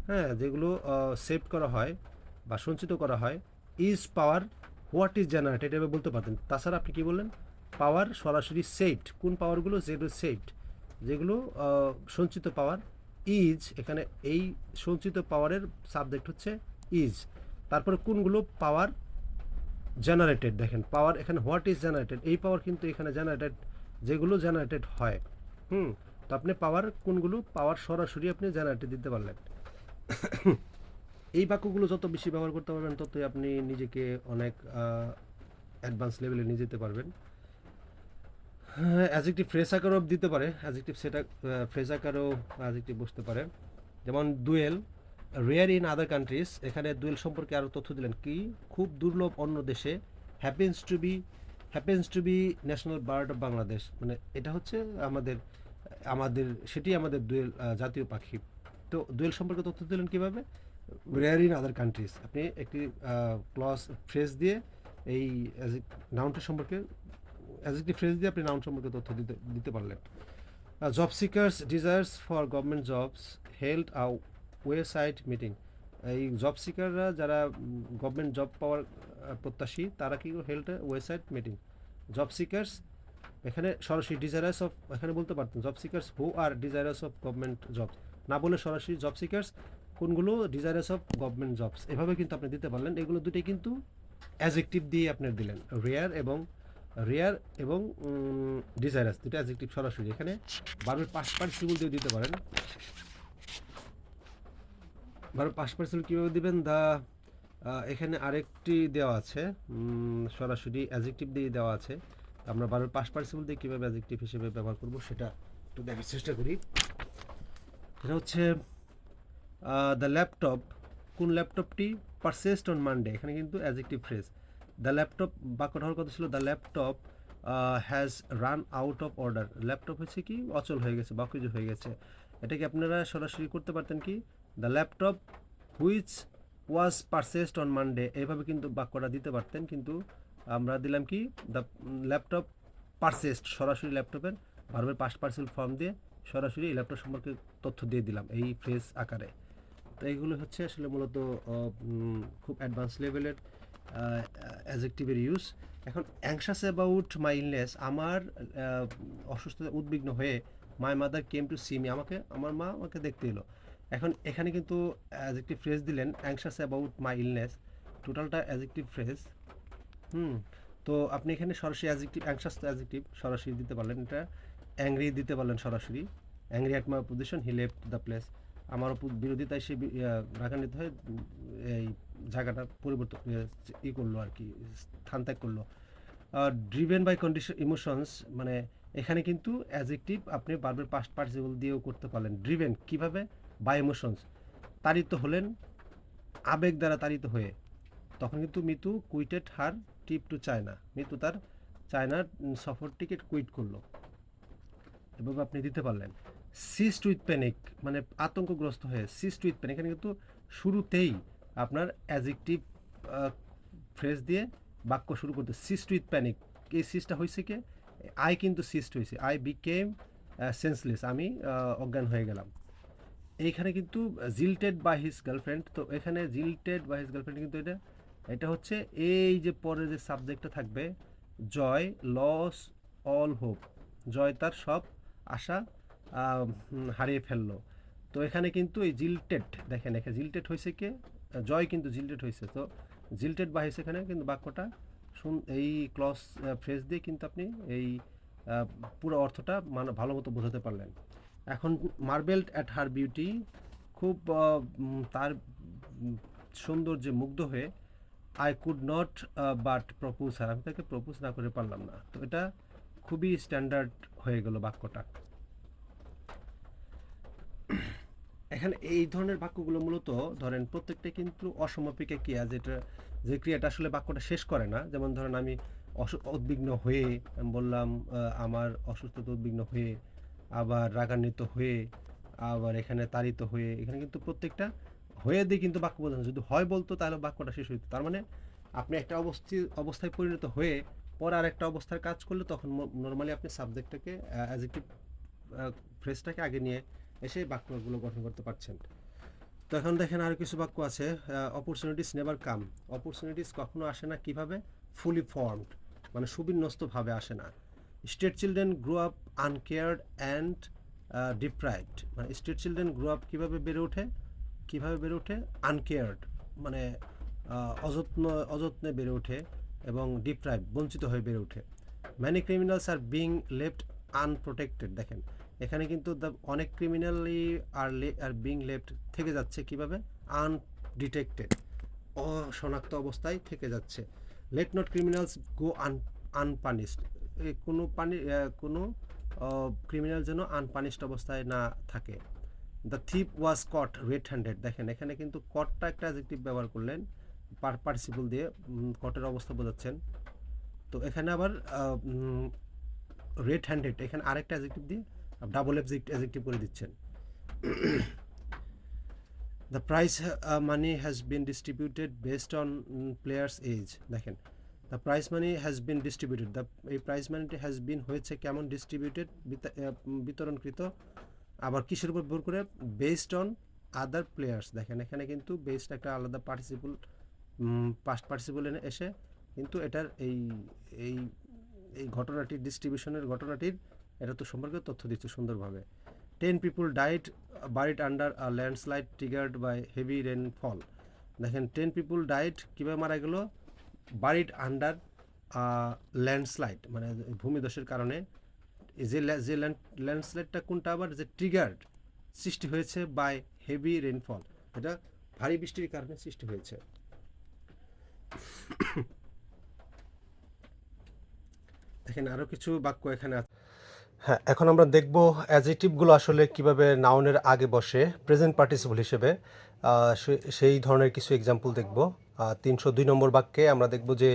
হ্যাঁ, যেগুলো সেভ করা হয় বা সঞ্চিত করা হয়। Is power what is generated, এভাবে বলতে পারতেন। তাছাড়া আপনি কী বললেন, পাওয়ার সরাসরি সেভড, কোন পাওয়ারগুলো, যেগুলো সেভড, যেগুলো সঞ্চিত পাওয়ার। ইজ, এখানে এই সঞ্চিত পাওয়ারের সাবজেক্ট হচ্ছে ইজ। তারপরে কোনগুলো পাওয়ার জেনারেটেড, দেখেন পাওয়ার এখানে হোয়াট ইজ জেনারেটেড, এই পাওয়ার কিন্তু এখানে জেনারেটেড, যেগুলো জেনারেটেড হয়। তো আপনি পাওয়ার কোনগুলো, পাওয়ার সরাসরি আপনি জেনারেটেড দিতে পারলেন। এই বাক্যগুলো যত বেশি ব্যবহার করতে পারবেন ততই আপনি নিজেকে অনেক অ্যাডভান্স লেভেলে নিয়ে যেতে পারবেন। অ্যাডজেক্টিভ ফ্রেজ আকারও দিতে পারে, অ্যাডজেক্টিভ সেটা ফ্রেজ আকারও অ্যাডজেক্টিভ বসতে পারে। যেমন doel, rare in other countries, এখানে ডুয়েল সম্পর্কে আরও তথ্য দিলেন কি, খুব দুর্লভ অন্য দেশে। Happens to be national bird of Bangladesh, মানে এটা হচ্ছে আমাদের আমাদের সেটি আমাদের ডুয়েল জাতীয় পাখি। তো ডুয়েল সম্পর্কে তথ্য দিলেন কীভাবে, রেয়ার ইন আদার কান্ট্রিজ, আপনি একটি ক্লজ ফ্রেজ দিয়ে এই নাউনটা সম্পর্কে, অ্যাডজেক্টিভ ফ্রেজ দিয়ে আপনি নাউন সম্পর্কে তথ্য দিতে পারলেন। Job seekers desirous for government jobs held a wayside meeting, এই জব সিকাররা যারা গভর্নমেন্ট জব পাওয়ার প্রত্যাশী, তারা কি held wayside meeting. Job seekers, এখানে সরাসরি ডিজায়ার্স অফ, এখানে বলতে পারতেন job seekers who are desirous of government jobs, না বলে সরাসরি জব সিকার্স কোনগুলো, ডিজায়ার্স অফ গভর্নমেন্ট জবস, এভাবে কিন্তু আপনি দিতে পারলেন। এগুলো দুটোই কিন্তু অ্যাডজেক্টিভ দিয়ে আপনি দিলেন, রেয়ার এবং ডিজায়ারাস, দুটো অ্যাডজেক্টিভ সরাসরি। এখানে ভার্বের পাস্ট পার্টিসিপল দিয়ে দিতে পারেন। ভার্বের পাস্ট পার্টিসিপল কীভাবে দিবেন, এখানে আরেকটি দেওয়া আছে, সরাসরি অ্যাডজেক্টিভ দিয়ে দেওয়া আছে। আমরা ভার্বের পাস্ট পার্টিসিপল দিয়ে কীভাবে অ্যাডজেক্টিভ হিসেবে ব্যবহার করব সেটা একটু দেখার চেষ্টা করি। এটা হচ্ছে দ্য ল্যাপটপ, কোন ল্যাপটপটি, পারচেসড অন মানডে, এখানে কিন্তু অ্যাডজেক্টিভ ফ্রেজ। দ্য ল্যাপটপ বাক্যটা হওয়ার কথা ছিল the laptop has run out of order, laptop হচ্ছে কি অচল হয়ে গেছে বা কিছু হয়ে গেছে। এটাকে আপনারা সরাসরি করতে পারতেন কি, the laptop which was purchased on Monday, এইভাবে কিন্তু বাক্যটা দিতে পারতেন, কিন্তু আমরা দিলাম কি দ্য ল্যাপটপ পারচেসড, সরাসরি ল্যাপটপের ভার্বের পাস্ট পার্টিসিপল ফর্ম দিয়ে সরাসরি এই ল্যাপটপ সম্পর্কে তথ্য দিয়ে দিলাম এই ফ্রেজ আকারে। তো এইগুলো হচ্ছে আসলে মূলত খুব অ্যাডভান্স লেভেলের অ্যাডজেক্টিভের ইউজ। এখন অ্যাংশাস অ্যাবাউট মাই ইলনেস, আমার অসুস্থতা উদ্বিগ্ন হয়ে my mother came to see me, আমার মা আমাকে দেখতে এলো। এখন এখানে কিন্তু অ্যাডজেক্টিভ ফ্রেজ দিলেন অ্যাংশাস অ্যাবাউট মাই ইলনেস, টোটালটা অ্যাডজেক্টিভ ফ্রেজ। তো আপনি এখানে সরাসরি অ্যাডজেক্টিভ, অ্যাংশাস তো অ্যাডজেক্টিভ সরাসরি দিতে পারলেন, এটা অ্যাংরি দিতে পারলেন সরাসরি, angry at my position he left the place, আমার বিরোধিতায় সে রাগান্বিত হয়ে এই জায়গাটা পরিবর্তন করলো আর কি, স্থান ত্যাগ করলো। ড্রিভেন বাই কন্ডিশন ইমোশনস, মানে এখানে কিন্তু অ্যাডজেক্টিভ আপনি ভার্বের পাস্ট পার্টিসিপল দিয়েও করতে পারলেন। ড্রিভেন কিভাবে, বাই ইমোশনস, তাড়িত হলেন আবেগ দ্বারা তাড়িত হয়ে, তখন কিন্তু মিতু কুইটেড হার ট্রিপ টু চায়না, মিতু তার চায়নার সফর টিকিট কুইট করলো, এভাবে আপনি দিতে পারলেন। সিস্ট উইথ প্যানিক, মানে আতঙ্কগ্রস্ত হয়ে, সিস্ট উইথ প্যানিক, এখানে কিন্তু শুরুতেই আপনার অ্যাডজেক্টিভ ফ্রেজ দিয়ে বাক্য শুরু করতে, সিস্ট উইথ প্যানিক, এই সিস্টটা হয়েছে কি, আই কিন্তু সিস্ট হয়েছে, আই বিকেম সেন্সলেস, আমি অজ্ঞান হয়ে গেলাম। এইখানে কিন্তু জিল্টেড বাই হিজ গার্লফ্রেন্ড, তো এখানে জিল্টেড বাই হিজ গার্লফ্রেন্ড কিন্তু এটা হচ্ছে এই যে পরে যে সাবজেক্টটা থাকবে, জয় লস অল হোপ, জয় তার সব আশা হারিয়ে ফেললো। তো এখানে কিন্তু এই জিল্টেড, দেখেন এখানে জিল্টেড হয়েছে কে, জয় কিন্তু জিল্টেড হয়েছে, তো জিল্টেড বাই হিজ, এখানে কিন্তু বাক্যটা এই ক্লজ ফ্রেজ দিয়ে কিন্তু আপনি এই পুরো অর্থটা মানে ভালো মতো বোঝাতে পারলেন। এখন মার্বেলড অ্যাট হার বিউটি, খুব তার সৌন্দর্যে মুগ্ধ হয়ে, I could not but propose her, আমি তাকে প্রপোজ না করে পারলাম না। তো এটা খুবই স্ট্যান্ডার্ড হয়ে গেল বাক্যটা। এখানে এই ধরনের বাক্যগুলো মূলত ধরেন প্রত্যেকটা কিন্তু অসমাপিকা ক্রিয়া, যেটা যে ক্রিয়াটা আসলে বাক্যটা শেষ করে না। যেমন ধরেন আমি উদ্বিগ্ন হয়ে, আমি বললাম আমার অসুস্থতা উদ্বিগ্ন হয়ে, আবার রাগান্বিত হয়ে, আবার এখানে তাড়িত হয়ে, এখানে কিন্তু প্রত্যেকটা হয়ে দিয়ে কিন্তু বাক্য বোঝানো। যদি হয় বলতো তাহলে বাক্যটা শেষ হইতো। তার মানে আপনি একটা অবস্থায় পরিণত হয়ে পরে আর একটা অবস্থার কাজ করলে তখন নর্মালি আপনি সাবজেক্টটাকে অ্যাডজেক্টিভ ফ্রেজটাকে আগে নিয়ে এসে বাক্যগুলো গঠন করতে পারছেন। তো এখন দেখেন আর কিছু বাক্য আছে। অপরচুনিটিস নেভার কাম, অপরচুনিটিস কখনো আসে না কিভাবে? ফুলি ফর্মড, মানে সুবিন্যস্তভাবে আসে না। Street children grow up uncared and deprived, মানে স্টেট চিলড্রেন গ্রো আপ কীভাবে বেড়ে ওঠে? কীভাবে বেড়ে ওঠে? আনকেয়ার্ড, মানে অযত্নে বেড়ে ওঠে, এবং ডিপ্রাইভ, বঞ্চিত হয়ে বেড়ে ওঠে। Many criminals are being left unprotected, দেখেন এখানে কিন্তু অনেক ক্রিমিনালি আর বিং লেফট থেকে যাচ্ছে কিভাবে? আনডিটেক্টেড, অশনাক্ত অবস্থায় থেকে যাচ্ছে। Let not criminals go unpunished, কোনো ক্রিমিনাল যেন আনপানিশড অবস্থায় না থাকে। The thief was caught red handed, দেখেন এখানে কিন্তু কটটা একটা অ্যাডজেক্টিভ ব্যবহার করলেন পার্টিসিপল দিয়ে, কটের অবস্থা বোঝাচ্ছেন। তো এখানে আবার রেড হ্যান্ডেড, এখানে আরেকটা অ্যাডজেক্টিভ দিয়ে ডাবল অ্যাডজেক্টিভ করে দিচ্ছেন। The prize money has been distributed based on players age, দেখেন the prize money has been distributed, এই প্রাইজ মানিটি হ্যাজ বিন হয়েছে কেমন? ডিস্ট্রিবিউটেড, বিতরণকৃত। আবার কিসের উপর ভর করে? বেসড অন আদার প্লেয়ার্স, দেখেন এখানে কিন্তু বেসড একটা আলাদা পার্টিসিপল, পাস্ট পার্টিসিপল এনে এসে কিন্তু এটার এই এই এই ঘটনাটির, ডিস্ট্রিবিউশনের ঘটনাটির এটা তো সম্পর্কে তথ্য দিচ্ছে সুন্দরভাবে। 10 people died buried under a landslide triggered by heavy rainfall, দেখেন 10 people died, কীভাবে মারা গেল? বারিড আন্ডার ল্যান্ডস্লাইড, মানে ভূমিধসের কারণে। যে ল্যান্ডস্লাইডটা কোনটা আবার? যে ট্রিগার্ড, সৃষ্টি হয়েছে বাই হেভি রেনফল, এটা ভারী বৃষ্টির কারণে সৃষ্টি হয়েছে। দেখেন আরও কিছু বাক্য এখানে আছে। হ্যাঁ, এখন আমরা দেখব অ্যাডজেক্টিভগুলো আসলে কিভাবে নাউনের আগে বসে প্রেজেন্ট পার্টিসিপল হিসেবে। সেই ধরনের কিছু এক্সাম্পল দেখব। 302 নম্বর বাক্যে আমরা দেখব যে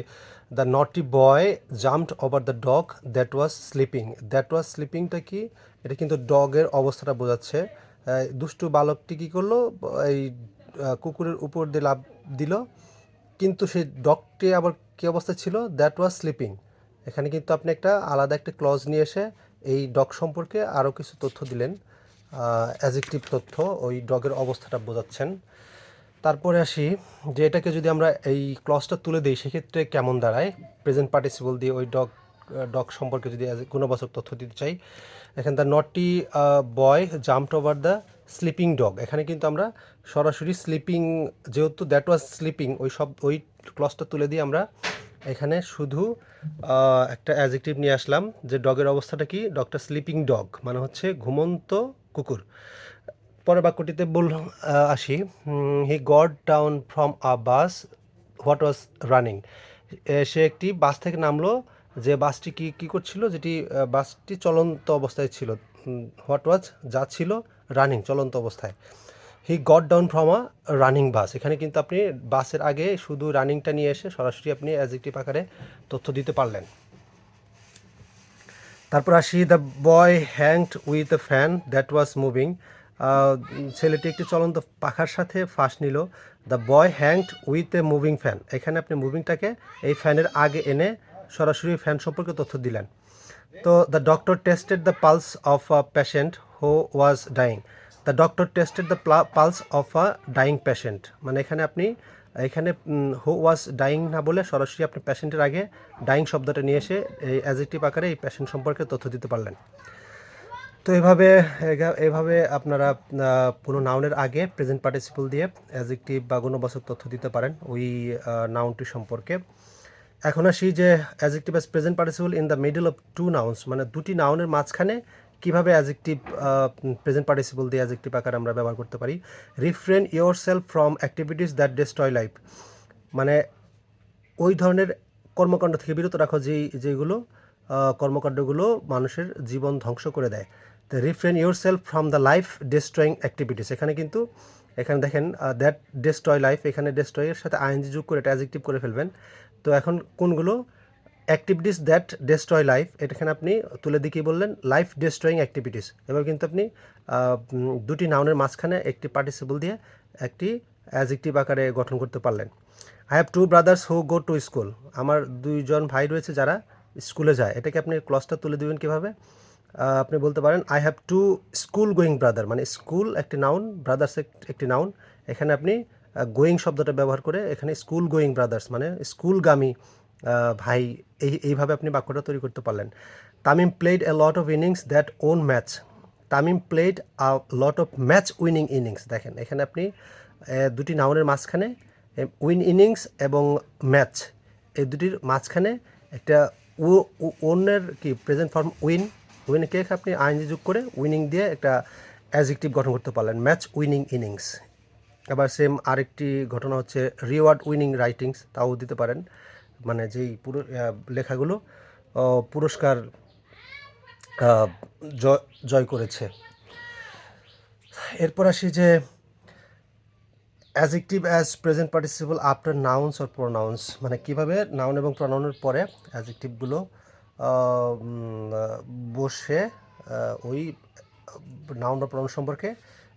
the naughty boy jumped over the dog that was sleeping. That was স্লিপিংটা কি? এটা কিন্তু ডগের অবস্থাটা বোঝাচ্ছে। দুষ্টু বালকটি কী করলো? এই কুকুরের উপর দিয়ে লাফ দিল, কিন্তু সেই ডগটি আবার কী অবস্থায় ছিল? That was sleeping. এখানে কিন্তু আপনি একটা আলাদা একটা ক্লজ নিয়ে এসে এই ডগ সম্পর্কে আরও কিছু তথ্য দিলেন, অ্যাডজেক্টিভ তথ্য, ওই ডগের অবস্থাটা বোঝাচ্ছেন। তারপরে আসি যে এটাকে যদি আমরা এই ক্লজটা তুলে দিই সেক্ষেত্রে কেমন দাঁড়ায়? প্রেজেন্ট পার্টিসিপল দিয়ে ওই ডগ সম্পর্কে যদি গুণবাচক তথ্য দিতে চাই, এখানে the naughty boy jumped over the sleeping dog, এখানে কিন্তু আমরা সরাসরি স্লিপিং, যেহেতু দ্যাট ওয়াজ স্লিপিং, ওই ক্লজটা তুলে দিয়ে আমরা এখানে শুধু একটা অ্যাডজেক্টিভ নিয়ে আসলাম যে ডগের অবস্থাটা কি? ডগটা স্লিপিং ডগ, মানে হচ্ছে ঘুমন্ত কুকুর। পরের বাক্যটিতে আসি, he got down from a bus what was running, সে একটি বাস থেকে নামলো, যে বাসটি কি করছিল? যেটি বাসটি চলন্ত অবস্থায় ছিল। হোয়াট ওয়াজ, যা ছিল, রানিং, চলন্ত অবস্থায়। হি got down from a running bus, এখানে কিন্তু আপনি বাসের আগে শুধু রানিংটা নিয়ে এসে সরাসরি আপনি অ্যাডজেক্টিভ আকারে তথ্য দিতে পারলেন। তারপর আসি, the boy hanged with a fan that was moving, ছেলেটি একটি চলন্ত পাখার সাথে ফাঁস নিল। The boy hanged with a moving fan, এখানে আপনি মুভিংটাকে এই ফ্যানের আগে এনে সরাসরি ফ্যান সম্পর্কে তথ্য দিলেন। তো the doctor tested the pulse of a patient who was dying, the doctor tested the pulse of a dying patient, মানে এখানে আপনি হু ওয়াজ ডাইং না বলে সরাসরি আপনি পেশেন্টের আগে ডাইং শব্দটা নিয়ে এসে এই অ্যাডজেক্টিভ আকারে এই পেশেন্ট সম্পর্কে তথ্য দিতে পারলেন। তো এভাবে আপনারা কোনো নাউনের আগে প্রেজেন্ট পার্টিসিপল দিয়ে অ্যাডজেক্টিভ বা গুণবাচক তথ্য দিতে পারেন ওই নাউনটি সম্পর্কে। এখন আসি যে adjective as present participle in the middle of two nouns, মানে দুটি নাউনের মাঝখানে কীভাবে অ্যাডজেক্টিভ প্রেজেন্ট পার্টিসিপল দিয়ে অ্যাডজেক্টিভ আকারে আমরা ব্যবহার করতে পারি। Refrain yourself from activities that destroy life, মানে ওই ধরনের কর্মকাণ্ড থেকে বিরত রাখো যেগুলো কর্মকাণ্ডগুলো মানুষের জীবন ধ্বংস করে দেয়। তো refrain your self from the life destroying activities, এখানে কিন্তু এখানে দেখেন দ্যাট ডিস্ট্রয় লাইফ, এখানে ডিস্ট্রয়ের সাথে আইএনজি যোগ করে এটা অ্যাডজেক্টিভ করে ফেলবেন। তো এখন কোনগুলো অ্যাক্টিভিটিস দ্যাট ডিস্ট্রয় লাইফ, এখানে আপনি তুলে দিয়ে কী বললেন, লাইফ ডিস্ট্রয়িং অ্যাক্টিভিটিস। এবার কিন্তু আপনি দুটি নাউনের মাঝখানে একটি পার্টিসিপল দিয়ে একটি অ্যাডজেক্টিভ আকারে গঠন করতে পারলেন। I have to brothers who go to school, আমার দুইজন ভাই রয়েছে যারা স্কুলে যায়। এটাকে আপনি ক্লজটা তুলে দেবেন কীভাবে, আপনি বলতে পারেন I have to school going brother, মানে স্কুল একটি নাউন, ব্রাদার্স একটি নাউন, এখানে আপনি গোয়িং শব্দটা ব্যবহার করে এখানে স্কুল গোয়িং ব্রাদার্স মানে স্কুলগামী ভাই, এইভাবে আপনি বাক্যটা তৈরি করতে পারলেন। Tamim played a lot of innings that won match, Tamim played a lot of match winning innings. দেখেন এখানে আপনি দুটি নাউনের মাঝখানে উইন ইনিংস এবং ম্যাচ, এই দুটির মাঝখানে একটা ওনের কি প্রেজেন্ট ফর্ম উইনকে আপনি আইএনজি যোগ করে উইনিং দিয়ে একটা অ্যাডজেক্টিভ গঠন করতে পারলেন, ম্যাচ উইনিং ইনিংস। আবার সেম আরেকটি ঘটনা হচ্ছে রিওয়ার্ড উইনিং রাইটিংস, তাও দিতে পারেন, মানে যেই পুরো লেখাগুলো পুরস্কার জয় করেছে। এরপর আসি যে adjective as present participle after nouns or pronouns, মানে কীভাবে নাউন এবং প্রোনাউনের পরে অ্যাডজেক্টিভগুলো বসে ওই নাউন বা প্রোনাউন সম্পর্কে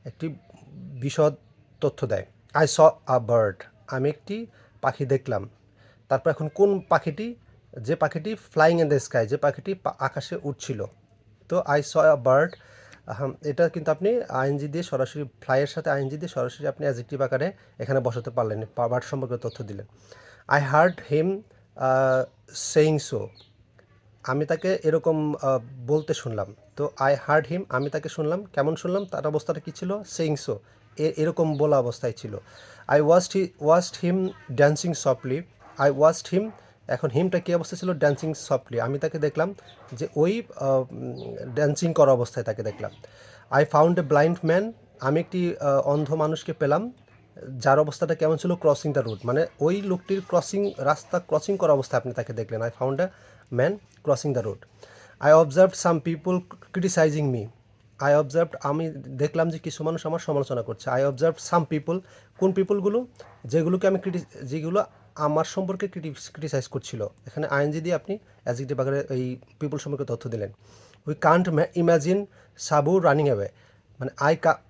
একটি বিশদ তথ্য দেয়। আই স আ বার্ড, আমি একটি পাখি দেখলাম। তারপর এখন কোন পাখিটি, যে পাখিটি ফ্লাইং ইন দ্য স্কাই, যে পাখিটি আকাশে উঠছিল। তো আই স আ বার্ড, এটা কিন্তু আপনি আইএনজি দিয়ে সরাসরি, ফ্লাইয়ের সাথে আইএনজি দিয়ে সরাসরি আপনি অ্যাডজেক্টিভ আকারে এখানে বসাতে পারলেন, বার্ড সম্পর্কে তথ্য দিলেন। I hard him saying so, আমি তাকে এরকম বলতে শুনলাম। তো আই হার্ড হিম, আমি তাকে শুনলাম, কেমন শুনলাম, তার অবস্থাটা কী ছিল, সেইং সো, এরকম বলা অবস্থায় ছিল। I watched him dancing softly, I watched him, এখন হিমটা কী অবস্থা ছিল, ড্যান্সিং সফটলি, আমি তাকে দেখলাম যে ওই ড্যান্সিং করা অবস্থায় তাকে দেখলাম। I found a blind man, আমি একটি অন্ধ মানুষকে পেলাম, যার অবস্থাটা কেমন ছিল, ক্রসিং দ্য রুট, মানে ওই লোকটির রাস্তা ক্রসিং করা অবস্থায় আপনি তাকে দেখলেন। I found a man crossing the road. I observed some people criticising me, I observed, আমি দেখলাম যে কিছু মানুষ আমার সমালোচনা করছে। আই অবজার্ভ সাম পিপল, কোন পিপলগুলো, যেগুলোকে আমি যেগুলো আমার সম্পর্কে ক্রিটিসাইজ করছিল। এখানে আইএনজি দিয়ে আপনি অ্যাডজেক্টিভ আকারে এই পিপল সম্পর্কে তথ্য দিলেন। উই কান্ট ইমাজিন সাবু রানিং অ্যাওয়ে, মানে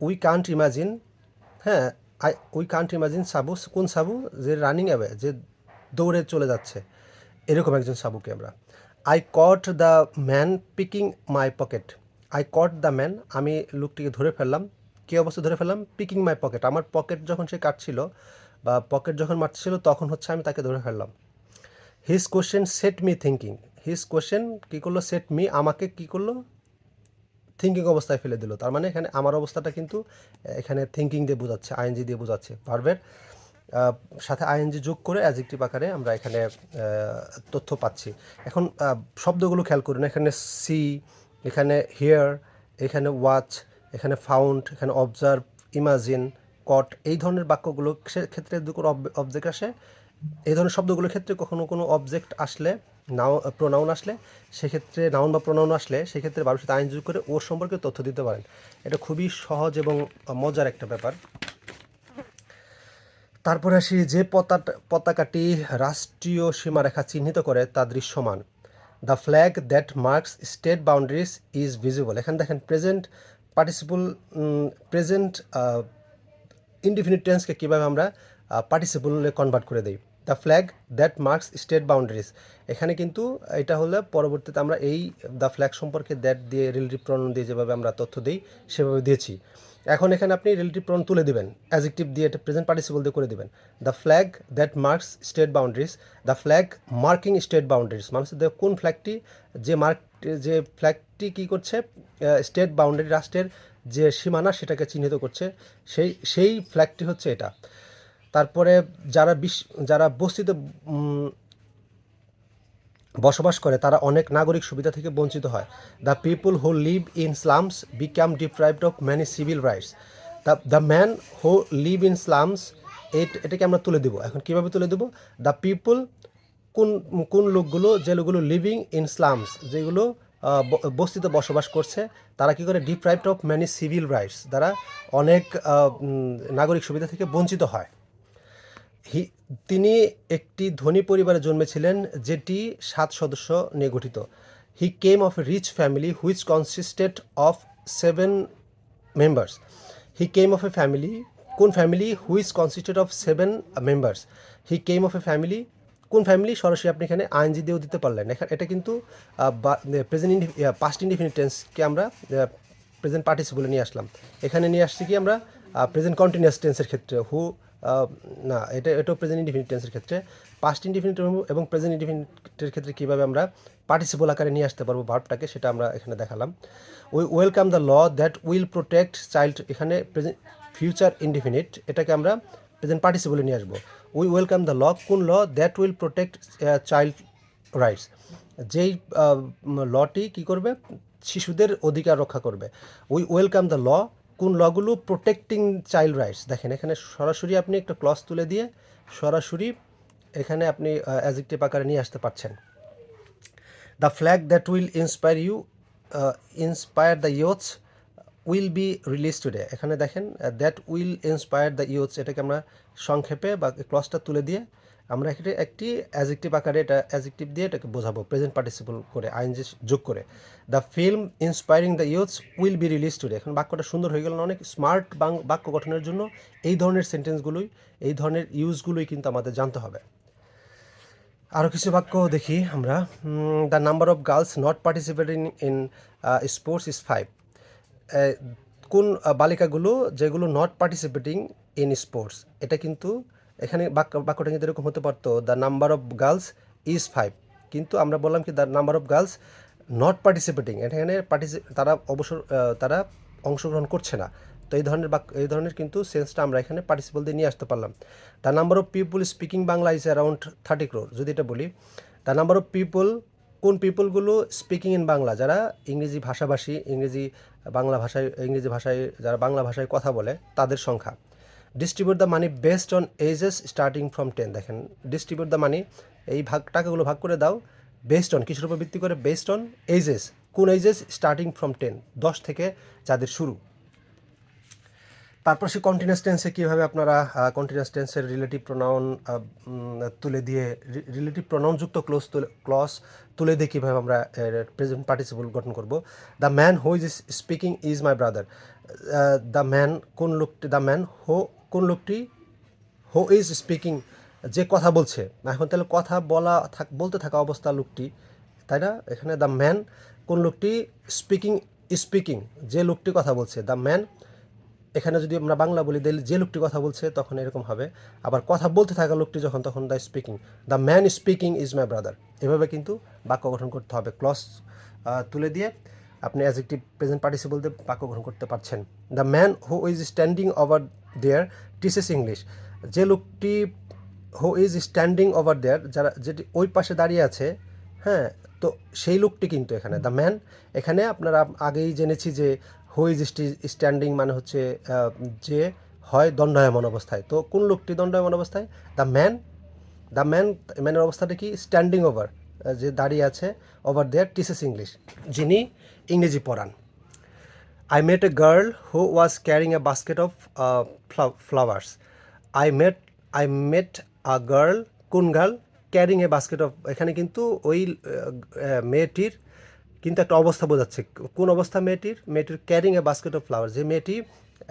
উই কান্ট ইমাজিন, হ্যাঁ উই কান্ট ইমাজিন সাবু, কোন সাবু, যে রানিং অ্যাওয়ে, যে দৌড়ে চলে যাচ্ছে, এরকম একজন সাবুকে আমরা। I caught the man picking my pocket, I caught the man, আমি লোকটিকে ধরে ফেললাম, কী অবস্থা ধরে ফেললাম, পিকিং মাই পকেট, আমার পকেট যখন সে কাটছিল বা পকেট যখন মারছিল তখন হচ্ছে আমি তাকে ধরে ফেললাম। His question set me thinking, his question কী করলো, সেট মি, আমাকে কী করলো, থিঙ্কিং অবস্থায় ফেলে দিল। তার মানে এখানে আমার অবস্থাটা কিন্তু এখানে থিঙ্কিং দিয়ে বোঝাচ্ছে, আইএনজি দিয়ে বোঝাচ্ছে, ভার্বের সাথে আইএনজি যোগ করে অ্যাডজেক্টিভ আকারে আমরা এখানে তথ্য পাচ্ছি। এখন শব্দগুলো খেয়াল করুন, এখানে সি, এখানে হিয়ার, এখানে ওয়াচ, এখানে ফাউন্ড, এখানে অবজার্ভ, ইমাজিন, কট, এই ধরনের বাক্যগুলো ক্ষেত্রে কোনো অবজেক্ট আসে, এই ধরনের শব্দগুলোর ক্ষেত্রে কখনো কোনো অবজেক্ট আসলে, প্রোনাউন আসলে, সেক্ষেত্রে নাউন বা প্রোনাউন আসলে সেক্ষেত্রে ভার্বের সাথে আইএনজি যোগ করে ওর সম্পর্কে তথ্য দিতে পারেন। এটা খুবই সহজ এবং মজার একটা ব্যাপার। তারপরে আসি, যে পতাকাটি রাষ্ট্রীয় সীমারেখা চিহ্নিত করে তা দৃশ্যমান। The flag that marks state boundaries is visible, এখানে দেখেন প্রেজেন্ট পার্টিসিপল, প্রেজেন্ট ইনডিফিনিট টেন্সকে কীভাবে আমরা পার্টিসিপলে কনভার্ট করে দিই। The flag that marks state boundaries, এখানে কিন্তু এটা হলে পরবর্তীতে আমরা এই দ্য ফ্ল্যাগ সম্পর্কে দ্যাট দিয়ে রিলেটিভ প্রোনাউন দিয়ে যেভাবে আমরা তথ্য দিই সেভাবে দিয়েছি। এখন এখানে আপনি রিলেটিভ প্রোনাউন তুলে দিবেন, অ্যাডজেক্টিভ দিয়ে এটা প্রেজেন্ট পার্টিসিপল দিয়ে করে দিবেন। The flag that marks state boundaries, the flag marking state boundaries, মানে কোন ফ্ল্যাগটি, যে ফ্ল্যাগটি কী করছে, স্টেট বাউন্ডারি, রাষ্ট্রের যে সীমানা সেটাকে চিহ্নিত করছে, সেই ফ্ল্যাগটি হচ্ছে এটা। তারপরে যারা বস্তিতে বসবাস করে তারা অনেক নাগরিক সুবিধা থেকে বঞ্চিত হয়। The people who live in slums become deprived of many civil rights. The man who live in slums, এটাকে আমরা তুলে দেবো। এখন কীভাবে তুলে দেবো, দ্য পিপল কোন কোন লোকগুলো, যে লোকগুলো লিভিং ইন স্লামস, যেগুলো বস্তিতে বসবাস করছে, তারা কী করে deprived of many civil rights, তারা অনেক নাগরিক সুবিধা থেকে বঞ্চিত হয়। তিনি একটি ধনী পরিবারে জন্মেছিলেন যেটি 7 সদস্য নিয়ে গঠিত। He came of a rich family which consisted of 7 members. He came of a family, কোন family? Which consisted of 7 members. He came of a family, কোন ফ্যামিলি? সরাসরি আপনি এখানে আইএনজি দিয়েও দিতে পারলেন। এটা কিন্তু প্রেজেন্ট পাস্ট ইনডিফিনিট টেন্সকে আমরা প্রেজেন্ট পার্টিসিপলে নিয়ে আসলাম। এখানে নিয়ে আসছি কি আমরা প্রেজেন্ট কন্টিনিউয়াস টেন্সের ক্ষেত্রে না, এটাও প্রেজেন্ট ইনডিফিনিট টেন্সের ক্ষেত্রে। পাস্ট ইনডিফিনিট এবং প্রেজেন্ট ইনডিফিনিটের ক্ষেত্রে কীভাবে আমরা পার্টিসিপল আকারে নিয়ে আসতে পারবো ভার্বটাকে, সেটা আমরা এখানে দেখালাম। We welcome the law that will protect child, এখানে প্রেজেন্ট ফিউচার ইনডিফিনিট, এটাকে আমরা প্রেজেন্ট পার্টিসিপলে নিয়ে আসবো। উই ওয়েলকাম দ্য ল, কোন law? That will protect child rights, যেই লটি কী করবে? শিশুদের অধিকার রক্ষা করবে। উই ওয়েলকাম দ্য ল, কোন লগুলো? Protecting child rights. দেখেন এখানে সরাসরি আপনি একটা ক্লজ তুলে দিয়ে সরাসরি এখানে আপনি অ্যাডজেক্টিভ আকারে নিয়ে আসতে পারছেন। The flag that will inspire the youths will be release today. এখানে দেখেন that will inspire the youths, এটাকে আমরা সংক্ষেপে বা ক্লজটা তুলে দিয়ে আমরা এখানে একটি অ্যাডজেক্টিভ আকারে এটা অ্যাডজেক্টিভ দিয়ে এটাকে বোঝাবো প্রেজেন্ট পার্টিসিপল করে আইএনজি যোগ করে। The film inspiring the youths will be release today. এখন বাক্যটা সুন্দর হয়ে গেল না? অনেক স্মার্ট বাক্য গঠনের জন্য এই ধরনের সেন্টেন্সগুলোই, এই ধরনের ইউজগুলোই কিন্তু আমাদের জানতে হবে। আরও কিছু বাক্য দেখি আমরা। The number of girls not participating in sports is 5। কোন বালিকাগুলো যেগুলো নট পার্টিসিপেটিং ইন স্পোর্টস, এটা কিন্তু এখানে বাক্যটা কিন্তু এরকম হতে পারতো the number of girls is 5, কিন্তু আমরা বললাম কি the number of girls not participating, এখানে তারা অংশগ্রহণ করছে না। তো এই ধরনের কিন্তু সেন্সটা আমরা এখানে পার্টিসিপল দিয়ে নিয়ে আসতে পারলাম। The number of people speaking Bangla is around 30 crore, যদি এটা বলি দ্য নাম্বার অফ পিপল, কোন পিপলগুলো স্পিকিং ইন বাংলা, যারা ইংরেজি ভাষাভাষী, বাংলা ভাষায় যারা বাংলা ভাষায় কথা বলে, তাদের সংখ্যা। Distribute the money based on ages starting from 10। দেখেন ডিস্ট্রিবিউট দ্য মানি, এই টাকাগুলো ভাগ করে দাও বেসড অন, কিসের উপর ভিত্তি করে? বেসড অন এজেস, কোন এজেস? স্টার্টিং ফ্রম 10, 10 থেকে যাদের শুরু। তারপর সে কন্টিনিউয়াস টেন্সে কীভাবে আপনারা কন্টিনিউয়াস টেন্সের রিলেটিভ প্রোনাউন তুলে দিয়ে রিলেটিভ প্রোনাউনযুক্ত ক্লজ তুলে দিয়ে কীভাবে আমরা প্রেজেন্ট পার্টিসিপল গঠন করব। The man who is speaking is my brother. The man, কোন লোকটি? দ্য ম্যান কোন লোকটি? হু ইজ স্পিকিং, যে কথা বলছে। এখন তাহলে কথা বলতে থাকা অবস্থা লোকটি, তাই না? এখানে দ্য ম্যান, কোন লোকটি? স্পিকিং, যে লোকটি কথা বলছে। দ্য ম্যান, এখানে যদি আমরা বাংলা বলি যে লোকটি কথা বলছে তখন এরকম হবে। আবার কথা বলতে থাকা লোকটি যখন, তখন the speaking, the man speaking is my brother. এভাবে কিন্তু বাক্য গঠন করতে হবে। ক্লজ তুলে দিয়ে আপনি অ্যাডজেক্টিভ প্রেজেন্ট পার্টিসিপল দিয়ে বাক্য গঠন করতে পারছেন। The man who is standing over there teaches English, যে লোকটি who is standing over there, যেটি ওই পাশে দাঁড়িয়ে আছে, হ্যাঁ, তো সেই লোকটি কিন্তু এখানে দ্য ম্যান। এখানে আপনারা আগেই জেনেছি যে হু ইজ স্ট্যান্ডিং মানে হচ্ছে যে হয় দণ্ডায়মান অবস্থায়। তো কোন লোকটি দণ্ডায়মান অবস্থায়? ম্যানের অবস্থাটা কি? স্ট্যান্ডিং ওভার, যে দাঁড়িয়ে আছে, ওভার দেয়ার টিচেস ইংলিশ, যিনি ইংরেজি পড়ান। I met a girl who was carrying a basket of flowers. I met a girl, কোন girl? Carrying a basket of, এখানে কিন্তু ওই মেয়েটির কিন্তু একটা অবস্থা বোঝাচ্ছে। কোন অবস্থা মেয়েটির? Carrying a basket of flower, যে মেয়েটি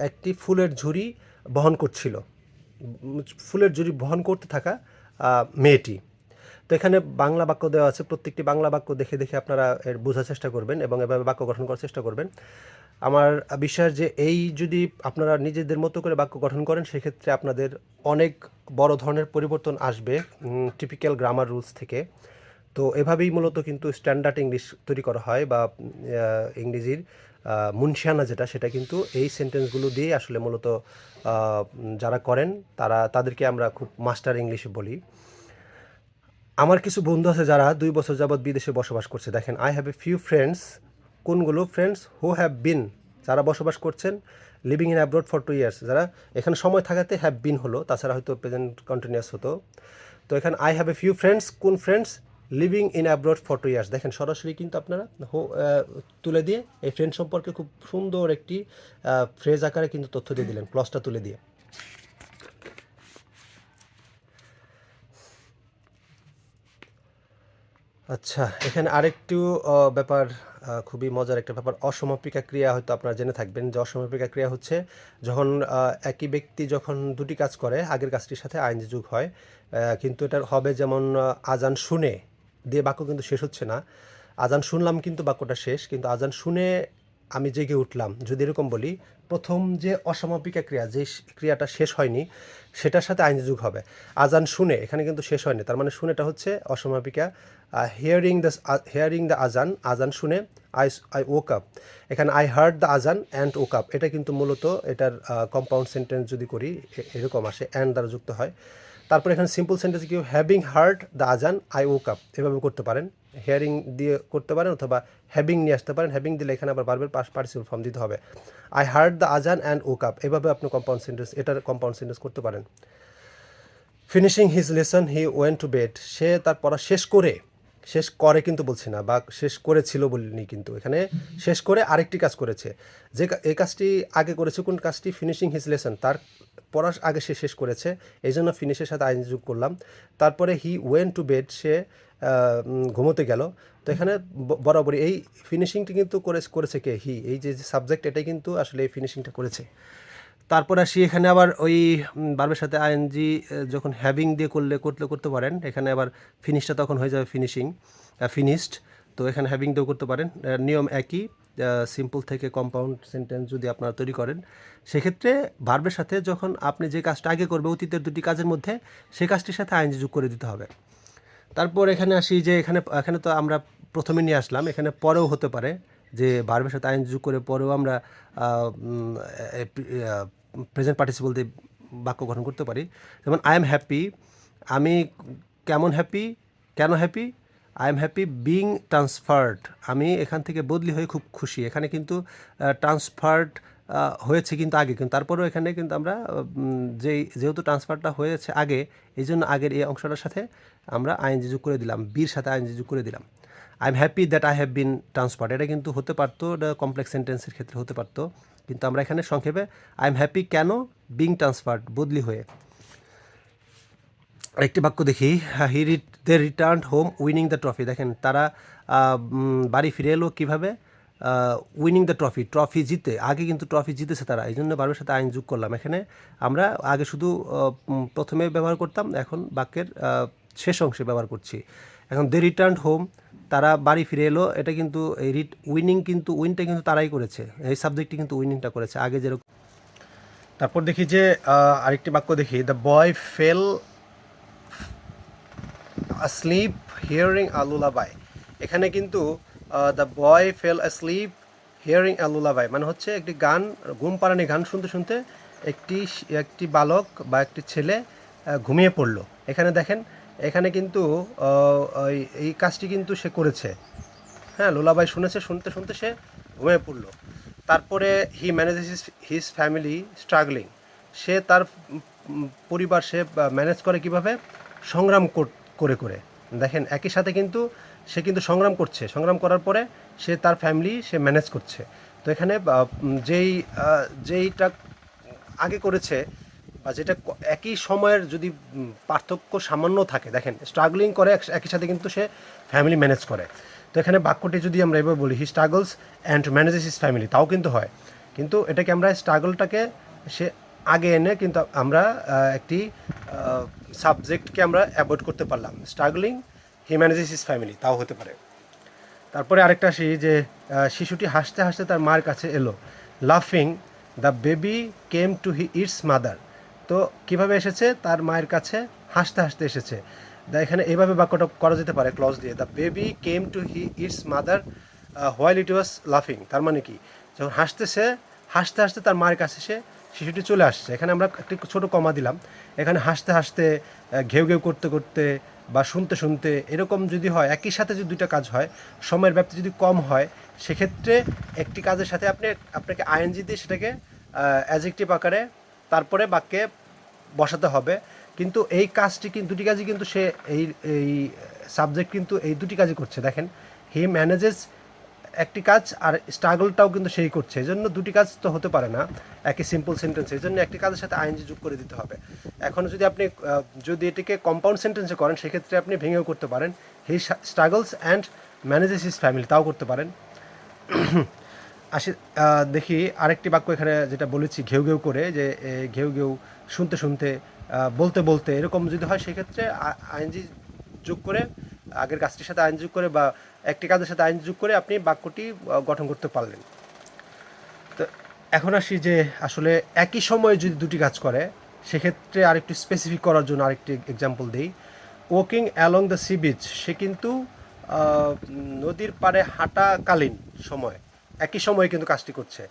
একটি ফুলের ঝুড়ি বহন করছিল, ফুলের ঝুড়ি বহন করতে থাকা মেয়েটি। তো এখানে বাংলা বাক্য দেওয়া আছে, প্রত্যেকটি বাংলা বাক্য দেখে দেখে আপনারা এর বোঝার চেষ্টা করবেন এবং এভাবে বাক্য গঠন করার চেষ্টা করবেন। আমার বিশ্বাস যে এই যদি আপনারা নিজেদের মতো করে বাক্য গঠন করেন, সেক্ষেত্রে আপনাদের অনেক বড় ধরনের পরিবর্তন আসবে টিপিক্যাল গ্রামার রুলস থেকে। তো এভাবেই মূলত কিন্তু স্ট্যান্ডার্ড ইংলিশ তৈরি করা হয়, বা ইংরেজির মুনশিয়ানা যেটা, সেটা কিন্তু এই সেন্টেন্সগুলো দিয়ে আসলে মূলত যারা করেন তাদেরকে আমরা খুব মাস্টার ইংলিশ বলি। আমার কিছু বন্ধু আছে যারা 2 বছর যাবৎ বিদেশে বসবাস করছে। দেখেন I have a few friends, কোনগুলো? ফ্রেন্ডস হু হ্যাভ বিন, যারা বসবাস করছেন, living in abroad for 2 years, যারা এখানে সময় থাকাতে হ্যাভ বিন হলো, তাছাড়া হয়তো প্রেজেন্ট কন্টিনিউয়াস হতো। তো এখানে I have a few friends, কোন friends? Living in abroad for 2 years। দেখেন সরাসরি কিন্তু আপনারা তুলে দিয়ে এই ফ্রেন্ড সম্পর্কে খুব সুন্দর একটি ফ্রেজ আকারে কিন্তু তথ্য দিয়ে দিলেন, ক্লজটা তুলে দিয়ে। আচ্ছা, এখানে আরেকটু ব্যাপার, খুবই মজার একটা ব্যাপার, অসমাপিকা ক্রিয়া হয়তো আপনারা জেনে থাকবেন যে অসমাপিকা ক্রিয়া হচ্ছে যখন একই ব্যক্তি যখন দুটি কাজ করে আগের কাজটির সাথে আইনজি যোগ হয়, কিন্তু এটা হবে যেমন আজান শুনে দিয়ে বাক্য কিন্তু শেষ হচ্ছে না, আজান শুনলাম কিন্তু বাক্যটা শেষ, কিন্তু আজান শুনে আমি জেগে উঠলাম, যদি এরকম বলি প্রথম যে অসমাপিকা ক্রিয়া, যে ক্রিয়াটা শেষ হয়নি সেটার সাথে আইনজি যোগ হবে। আজান শুনে এখানে কিন্তু শেষ হয়নি, তার মানে শুনেটা হচ্ছে অসমাপিকা। হিয়ারিং দ্য আজান, আজান শুনে আই ওক আপ, এখানে I heard the azan and woke up, এটা কিন্তু মূলত এটার কম্পাউন্ড সেন্টেন্স যদি করি এরকম আসে, অ্যান্ড দ্বারা যুক্ত হয়। তারপর এখানে সিম্পল সেন্টেন্স কি, হ্যাভিং হার্ড দ্য আজান আই ওক আপ, এভাবে করতে পারেন, হিয়ারিং দিয়ে করতে পারেন অথবা হ্যাভিং নিয়ে আসতে পারেন। হ্যাভিং দিলে এখানে আবার বারবার পার্টিসিপল ফর্ম দিতে হবে। I heard the azan and woke up, এভাবে আপনি কম্পাউন্ড সেন্টেন্স, এটার কম্পাউন্ড সেন্টেন্স করতে পারেন। Finishing his lesson he went to bed, সে তার পড়া শেষ করে কিন্তু বলছি না, বা শেষ করেছিল বলিনি, কিন্তু এখানে শেষ করে আরেকটি কাজ করেছে, যে এই কাজটি আগে করেছে, কোন কাজটি? ফিনিশিং হিজ লেসন, তার পড়ার আগে সে শেষ করেছে, এই জন্য ফিনিশের সাথে আইন যোগ করলাম। তারপরে হি ওয়েন্ট টু বেড, সে ঘুমোতে গেল। তো এখানে বরাবরই এই ফিনিশিংটি কিন্তু করেছে কে? হি, এই যে সাবজেক্ট এটাই কিন্তু আসলে এই ফিনিশিংটা করেছে। তারপর আসি এখানে আবার ওই ভার্বের সাথে আইএনজি যখন হ্যাভিং দিয়ে করতে পারেন, এখানে আবার ফিনিশটা তখন হয়ে যাবে ফিনিশড। তো এখানে হ্যাভিং দিয়েও করতে পারেন, নিয়ম একই। সিম্পল থেকে কম্পাউন্ড সেন্টেন্স যদি আপনারা তৈরি করেন, সেক্ষেত্রে ভার্বের সাথে যখন আপনি যে কাজটা আগে করবে অতীতের দুটি কাজের মধ্যে, সেই কাজটির সাথে আইএনজি যোগ করে দিতে হবে। তারপর এখানে আসি যে এখানে তো আমরা প্রথমে নিয়ে আসলাম, এখানে পরেও হতে পারে যে ভার্বের সাথে আইএনজি যোগ করে পরেও আমরা প্রেজেন্ট পার্টিসিপল দিয়ে বাক্য গঠন করতে পারি। যেমন আই এম হ্যাপি, আমি কেমন হ্যাপি, কেন happy? I am happy being transferred, আমি এখান থেকে বদলি হয়ে খুব খুশি। এখানে কিন্তু ট্রান্সফার্ড হয়েছে কিন্তু আগে, কিন্তু তারপরেও এখানে কিন্তু আমরা যেহেতু ট্রান্সফারটা হয়েছে আগে, এই জন্য আগের এই অংশটার সাথে আমরা আইএনজি যোগ করে দিলাম, বির সাথে আইএনজি যোগ করে দিলাম। I am happy that I have been transferred, এটা কিন্তু হতে পারতো, এটা কমপ্লেক্স সেন্টেন্সের ক্ষেত্রে হতে পারতো, কিন্তু আমরা এখানে সংক্ষেপে আই এম হ্যাপি কেন? বিং ট্রান্সফার্ড, বদলি হয়ে। একটি বাক্য দেখি, they returned home winning the trophy, দেখেন তারা বাড়ি ফিরে এলো কীভাবে? উইনিং দ্য ট্রফি জিতে, আগে কিন্তু ট্রফি জিতেছে তারা, এই জন্য ভার্বের সাথে আইন যোগ করলাম। এখানে আমরা আগে শুধু প্রথমে ব্যবহার করতাম, এখন বাক্যের শেষ অংশে ব্যবহার করছি। এখন দে রিটার্নড হোম, তারা বাড়ি ফিরে এলো, এটা কিন্তু এই উইনটা কিন্তু তারাই করেছে, এই সাবজেক্টটি কিন্তু উইনিংটা করেছে আগে যেরকম। তারপর দেখি যে আরেকটি বাক্য দেখি, the boy fail asleep hearing a lullaby, এখানে কিন্তু the boy fail asleep hearing a lullaby মানে হচ্ছে একটি গান, ঘুম পাড়ানি গান শুনতে শুনতে একটি বালক বা একটি ছেলে ঘুমিয়ে পড়লো। এখানে দেখেন, এখানে কিন্তু এই কাজটি কিন্তু সে করেছে, হ্যাঁ, লুলাবাই শুনেছে, শুনতে শুনতে সে ঘুমিয়ে পড়লো। তারপরে হি ম্যানেজেস হিজ ফ্যামিলি স্ট্রাগলিং, সে তার পরিবার সে ম্যানেজ করে কিভাবে? সংগ্রাম করে করে। দেখেন একই সাথে কিন্তু সে কিন্তু সংগ্রাম করছে, সংগ্রাম করার পরে সে তার ফ্যামিলি সে ম্যানেজ করছে। তো এখানে যেইটা আগে করেছে বা যেটা একই সময়ের যদি পার্থক্য সামান্য থাকে, দেখেন স্ট্রাগলিং করে একই সাথে কিন্তু সে ফ্যামিলি ম্যানেজ করে। তো এখানে বাক্যটি যদি আমরা এভাবে বলি, he struggles and manages his family, তাও কিন্তু হয়, কিন্তু এটাকে আমরা স্ট্রাগলটাকে সে আগে এনে কিন্তু আমরা একটি সাবজেক্টকে আমরা অ্যাভয়েড করতে পারলাম, স্ট্রাগলিং হি ম্যানেজেস হিজ ফ্যামিলি, তাও হতে পারে। তারপরে আরেকটা আসি যে শিশুটি হাসতে হাসতে তার মায়ের কাছে এলো, লাফিং the baby came to its mother, তো কীভাবে এসেছে? তার মায়ের কাছে হাসতে হাসতে এসেছে। এখানে এইভাবে বাক্যটা করা যেতে পারে ক্লজ দিয়ে, the baby came to its mother while it was লাফিং, তার মানে কি? যখন হাসতে হাসতে তার মায়ের কাছে শিশুটি চলে আসছে। এখানে আমরা একটি ছোটো কমা দিলাম, এখানে হাসতে হাসতে, ঘেউ ঘেউ করতে করতে বা শুনতে শুনতে, এরকম যদি হয়, একই সাথে যদি দুইটা কাজ হয়, সময়ের ব্যাপ্তি যদি কম হয়, সেক্ষেত্রে একটি কাজের সাথে আপনাকে আইএনজি দিয়ে সেটাকে অ্যাডজেক্টিভ আকারে তারপরে বাক্যে বসাতে হবে। কিন্তু এই কাজটি কিন্তু দুটি কাজই কিন্তু সে এই এই সাবজেক্ট কিন্তু এই দুটি কাজই করছে। দেখেন, হি ম্যানেজেস একটি কাজ আর স্ট্রাগলটাও কিন্তু সেই করছে। এই জন্য দুটি কাজ তো হতে পারে না একই সিম্পল সেন্টেন্সে। এই জন্য একটি কাজের সাথে আইএনজি যোগ করে দিতে হবে। এখন যদি আপনি যদি এটিকে কম্পাউন্ড সেন্টেন্সে করেন, সেক্ষেত্রে আপনি ভেঙেও করতে পারেন, he struggles and manages his family, তাও করতে পারেন। আসি দেখি আরেকটি বাক্য এখানে যেটা বলেছি, ঘেউ ঘেউ করে, যে ঘেউ ঘেউ শুনতে শুনতে, বলতে বলতে, এরকম যদি হয় সেক্ষেত্রে আইএনজি যোগ করে, আগের কাজটির সাথে আইএনজি যোগ করে বা একটি কাজের সাথে আইএনজি যোগ করে আপনি বাক্যটি গঠন করতে পারলেন। তো এখন আসি যে আসলে একই সময়ে যদি দুটি কাজ করে, সেক্ষেত্রে আরেকটু স্পেসিফিক করার জন্য আরেকটি এক্সাম্পল দিই। Walking along the sea beach, সে কিন্তু নদীর পাড়ে হাঁটাকালীন সময় একই সময়ে কিন্তু কাজটি করছে।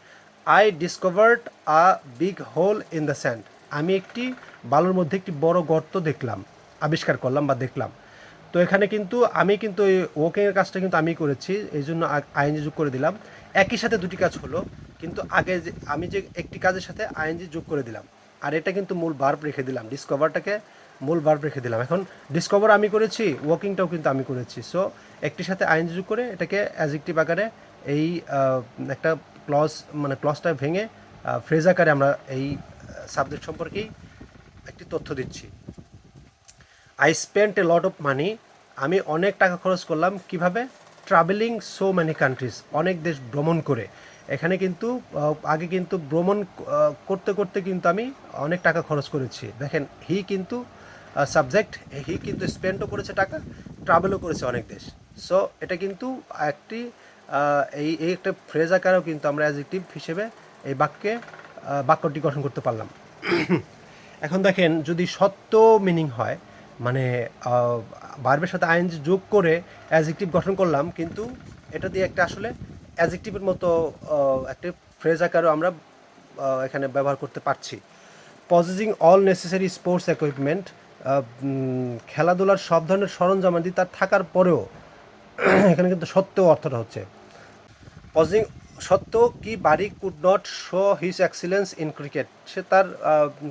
I discovered a big hole in the sand, আমি একটি বালুর মধ্যে একটি বড় গর্ত দেখলাম, আবিষ্কার করলাম বা দেখলাম। তো এখানে কিন্তু আমি কিন্তু এই ওয়াকিংয়ের কাজটা কিন্তু আমি করেছি, এই জন্য আইএনজি যোগ করে দিলাম। একই সাথে দুটি কাজ হলো, কিন্তু আগে যে আমি যে একটি কাজের সাথে আইএনজি যোগ করে দিলাম, আর এটা কিন্তু মূল ভার্ব রেখে দিলাম, ডিসকভারটাকে মূল ভার্ব রেখে দিলাম। এখন ডিসকভার আমি করেছি, ওয়াকিংটাও কিন্তু আমি করেছি। সো একটির সাথে আইএনজি যোগ করে এটাকে অ্যাডজেক্টিভ আকারে এই একটা ক্লজ, মানে ক্লজটা ভেঙে ফ্রেজ আকারে আমরা এই সাবজেক্ট সম্পর্কেই একটি তথ্য দিচ্ছি। I spent A lot of money, আমি অনেক টাকা খরচ করলাম। কিভাবে? ট্রাভেলিং সো ম্যানি কান্ট্রিজ, অনেক দেশ ভ্রমণ করে। এখানে কিন্তু আগে কিন্তু ভ্রমণ করতে করতে কিন্তু আমি অনেক টাকা খরচ করেছি। দেখেন, হি কিন্তু সাবজেক্ট, হি কিন্তু স্পেন্ডও করেছে টাকা, ট্রাভেলও করেছে অনেক দেশ। সো এটা কিন্তু একটি এই এই একটা ফ্রেজ আকারেও কিন্তু আমরা অ্যাডজেক্টিভ হিসেবে এই বাক্যটি গঠন করতে পারলাম। এখন দেখেন, যদি সত্য মিনিং হয়, মানে ভার্বের সাথে আইএনজি যোগ করে অ্যাডজেক্টিভ গঠন করলাম, কিন্তু এটা দিয়ে একটা আসলে অ্যাডজেক্টিভের মতো একটা ফ্রেজ আকারেও আমরা এখানে ব্যবহার করতে পারছি। Possessing all necessary sports equipment, খেলাধুলার সব ধরনের সরঞ্জামাদি তার থাকার পরেও, এখানে কিন্তু সত্ত্বেও অর্থটা হচ্ছে পজিং, সত্ত্বেও কি Bari could not show his excellence in cricket, সে তার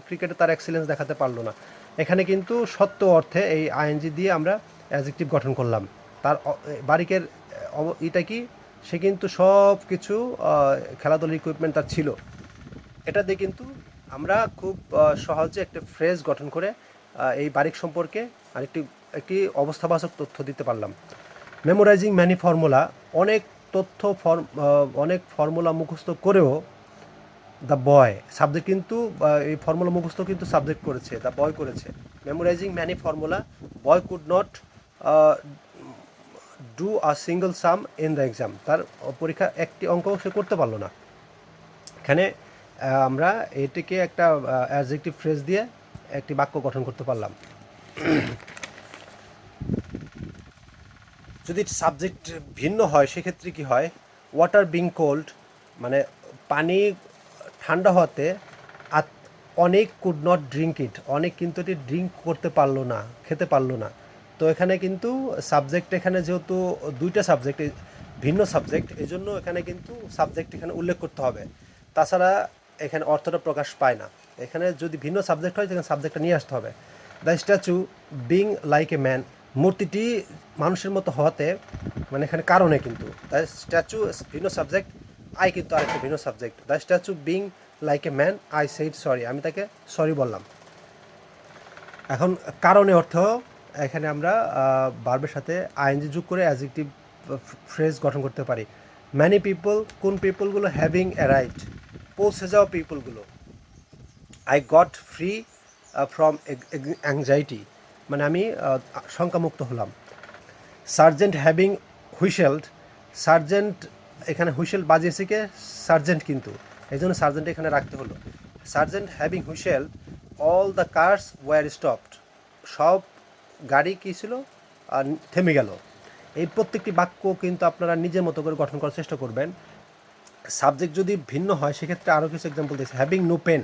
ক্রিকেটে তার এক্সিলেন্স দেখাতে পারলো না। এখানে কিন্তু সত্য অর্থে এই আইএনজি দিয়ে আমরা অ্যাডজেক্টিভ গঠন করলাম। তার বারিকের এটা কি, সে কিন্তু সব কিছু খেলাধুলার ইকুইপমেন্ট তার ছিল। এটা দিয়ে কিন্তু আমরা খুব সহজে একটা ফ্রেজ গঠন করে এই বারিক সম্পর্কে আরেকটি একটি অবস্থাবাচক তথ্য দিতে পারলাম। মেমোরাইজিং ম্যানি ফর্মুলা, অনেক অনেক ফর্মুলা মুখস্থ করেও দ্য বয়, সাবজেক্ট কিন্তু এই ফর্মুলা মুখস্থ কিন্তু সাবজেক্ট করেছে, দ্য বয় করেছে। Memorising many formula, boy could not do a single sum in the exam, তার পরীক্ষা একটি অঙ্ক সে করতে পারলো না। এখানে আমরা এটিকে একটা অ্যাডজেক্টিভ ফ্রেজ দিয়ে একটি বাক্য গঠন করতে পারলাম। যদি সাবজেক্ট ভিন্ন হয় সেক্ষেত্রে কি হয়? ওয়াটার বিং কোল্ড, মানে পানি ঠান্ডা হওয়াতে অনেক কুড নট ড্রিঙ্ক ইট, অনেক কিন্তু এটি ড্রিঙ্ক করতে পারলো না, খেতে পারলো না। তো এখানে কিন্তু সাবজেক্ট, এখানে যেহেতু দুইটা সাবজেক্ট, ভিন্ন সাবজেক্ট, এই জন্য এখানে কিন্তু সাবজেক্ট এখানে উল্লেখ করতে হবে, তাছাড়া এখানে অর্থটা প্রকাশ পায় না। এখানে যদি ভিন্ন সাবজেক্ট হয় সেখানে সাবজেক্টটা নিয়ে আসতে হবে। The statue being like a man, মূর্তিটি মানুষের মতো হওয়াতে, মানে এখানে কারণে কিন্তু দ্য স্ট্যাচু ভিন্ন সাবজেক্ট, আই কিন্তু আরেকটা ভিন্ন subject. The statue being like a man, I said sorry, আমি তাকে সরি বললাম। এখন কারণে অর্থ, এখানে আমরা ভার্বের সাথে আইএনজি যোগ করে অ্যাডজেক্টিভ ফ্রেজ গঠন করতে পারি। ম্যানি পিপল, কোন পিপলগুলো? হ্যাভিং অ্যারাইভড, পৌঁছে যাওয়া পিপলগুলো। I got free from anxiety, মানে আমি শঙ্কামুক্ত হলাম। সার্জেন্ট হ্যাভিং হুইসেলড, সার্জেন্ট এখানে হুইসেল বাজিয়েছে কে? সার্জেন্ট, কিন্তু এই জন্য সার্জেন্ট এখানে রাখতে হলো। Sergeant having whistle all the cars were stopped, সব গাড়ি কী ছিল? থেমে গেল। এই প্রত্যেকটি বাক্য কিন্তু আপনারা নিজের মতো করে গঠন করার চেষ্টা করবেন। সাবজেক্ট যদি ভিন্ন হয় সেক্ষেত্রে আরও কিছু এক্সাম্পল দিয়েছে। হ্যাভিং নো পেন,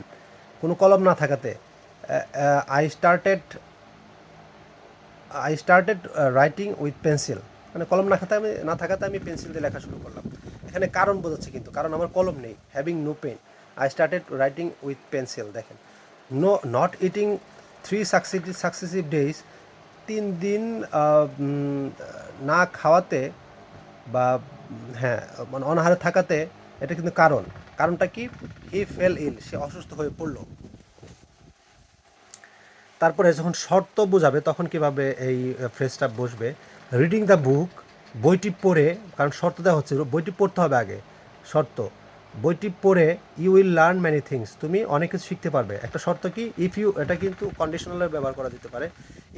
কোনো কলম না থাকাতে। I started writing with pencil, মানে কলম না থাকাতে আমি পেন্সিল দিয়ে লেখা শুরু করলাম। এখানে কারণ বোঝাচ্ছে কিন্তু, কারণ আমার কলম নেই। Having no pen, I started writing with pencil. দেখেন, নট ইটিং successive days, 3 দিন না খাওয়াতে বা হ্যাঁ মানে অনাহারে থাকাতে এটা কিন্তু কারণটা কি, হি ফেল ইল, সে অসুস্থ হয়ে পড়লো। তারপরে যখন শর্ত বোঝাবে তখন কিভাবে এই ফ্রেজটা বসবে, রিডিং দ্য বুক, বইটি পড়ে, কারণ শর্ত দেওয়া হচ্ছে বইটি পড়তে হবে আগে, শর্ত বইটি পড়ে you will learn many things, তুমি অনেক কিছু শিখতে পারবে। একটা শর্ত কি, ইফ ইউ, এটা কিন্তু কন্ডিশনালে ব্যবহার করা যেতে পারে,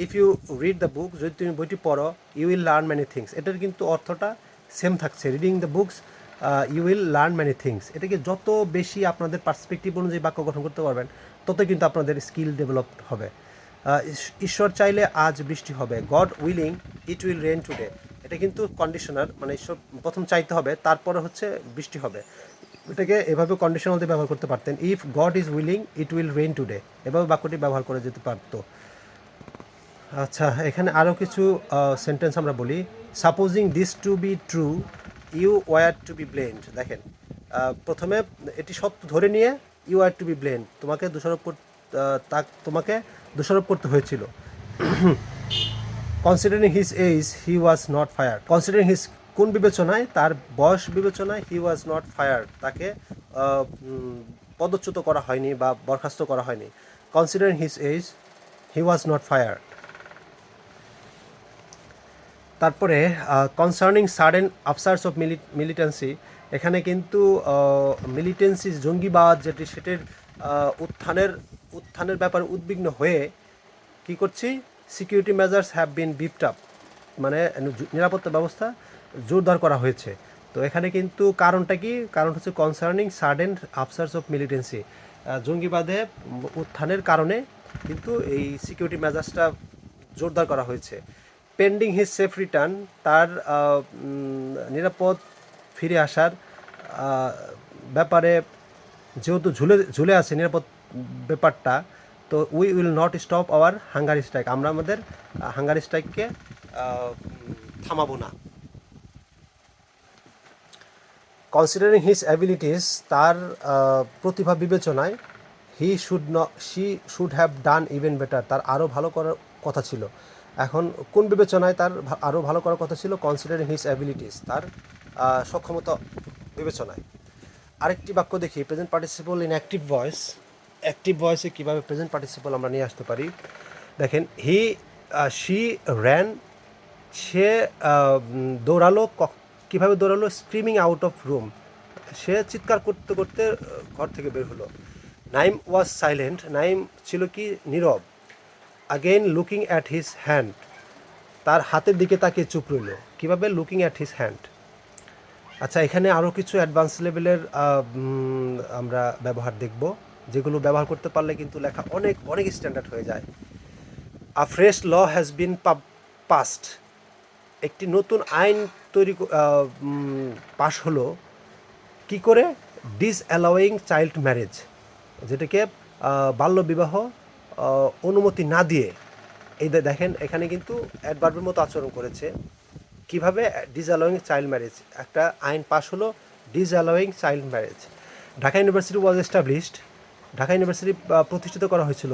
if you read the book, যদি তুমি বইটি পড়ো, you will learn many things, এটার কিন্তু অর্থটা সেম থাকছে, reading the books you will learn many things. এটাকে যত বেশি আপনাদের পার্সপেক্টিভ অনুযায়ী বাক্য গঠন করতে পারবেন তত কিন্তু আপনাদের স্কিল ডেভেলপ হবে। ঈশ্বর চাইলে আজ বৃষ্টি হবে, God willing it will rain today, এটা কিন্তু কন্ডিশনার, মানে ঈশ্বর প্রথম চাইতে হবে তারপরে হচ্ছে বৃষ্টি হবে। এটাকে এভাবে কন্ডিশনাল দিয়ে ব্যবহার করতে পারতেন, if God is willing it will rain today, এভাবে বাক্যটি ব্যবহার করে যেতে পারতো। আচ্ছা, এখানে আরও কিছু সেন্টেন্স আমরা বলি, supposing this to be true you were to be blamed. দেখেন, প্রথমে এটি সত্য ধরে নিয়ে you are to be blamed, তোমাকে দোষারোপ করতে হয়েছিল। Considering his age he was not fire, considering his, কোন বিবেচনায়, তার বয়স বিবেচনায়, হি ওয়াজ নট ফায়ার, তাকে পদচ্যুত করা হয়নি বা বরখাস্ত করা হয়নি। Considering his age he was not fire. তারপরে concerning sudden upsurge of militancy, এখানে কিন্তু মিলিটেন্সি, জঙ্গিবাদ যেটি, সেটির উত্থানের ব্যাপারে উদ্বিগ্ন হয়ে কি করছি, security measures have been beefed up, মানে নিরাপত্তা ব্যবস্থা জোরদার করা হয়েছে। তো এখানে কিন্তু কারণটা কি, কারণ হচ্ছে concerning sudden upsurge of militancy, জঙ্গিবাদে উত্থানের কারণে কিন্তু এই সিকিউরিটি মেজার্সটা জোরদার করা হয়েছে। পেন্ডিং হিজ সেফ রিটার্ন, তার নিরাপদ ফিরে আসার ব্যাপারে যেহেতু ঝুলে আছে নিরাপদ ব্যাপারটা, তো we will not stop our hunger strike, আমরা আমাদের হাঙ্গার স্ট্রাইককে থামাবো না। কনসিডারিং হিজ অ্যাবিলিটিস, তার প্রতিভা বিবেচনায়, she should have done even better, তার আরও ভালো করার কথা ছিল। এখন কোন বিবেচনায় তার আরও ভালো করার কথা ছিল, কনসিডারিং হিজ অ্যাবিলিটিস, তার সক্ষমতা বিবেচনায়। আরেকটি বাক্য দেখি, present participle in active voice, active ভয়েসে কীভাবে প্রেজেন্ট পার্টিসিপল আমরা নিয়ে আসতে পারি। দেখেন, শি র্যান, সে দৌড়ালো, কীভাবে দৌড়ালো, স্ক্রিমিং আউট অফ রুম, সে চিৎকার করতে করতে ঘর থেকে বের হলো। নাইম ওয়াজ সাইলেন্ট, নাইম ছিল কি, নীরব। Again looking at his hand, তার হাতের দিকে তাকিয়ে চুপ রইল। কীভাবে, লুকিং অ্যাট হিজ হ্যান্ড। আচ্ছা, এখানে আরও কিছু অ্যাডভান্স লেভেলের আমরা ব্যবহার দেখব, যেগুলো ব্যবহার করতে পারলে কিন্তু লেখা অনেক অনেক স্ট্যান্ডার্ড হয়ে যায়। A fresh law has been passed, একটি নতুন আইন পাশ হলো, কি করে, ডিসঅ্যালাউইং চাইল্ড ম্যারেজ, যেটাকে বাল্যবিবাহ অনুমতি না দিয়ে, এই দেখেন এখানে কিন্তু অ্যাডভার্বের মতো আচরণ করেছে। কিভাবে, ডিসঅ্যালাউইং চাইল্ড ম্যারেজ, একটা আইন পাশ হলো, disallowing child marriage. Dhaka university was established, Dhaka university প্রতিষ্ঠিত করা হয়েছিল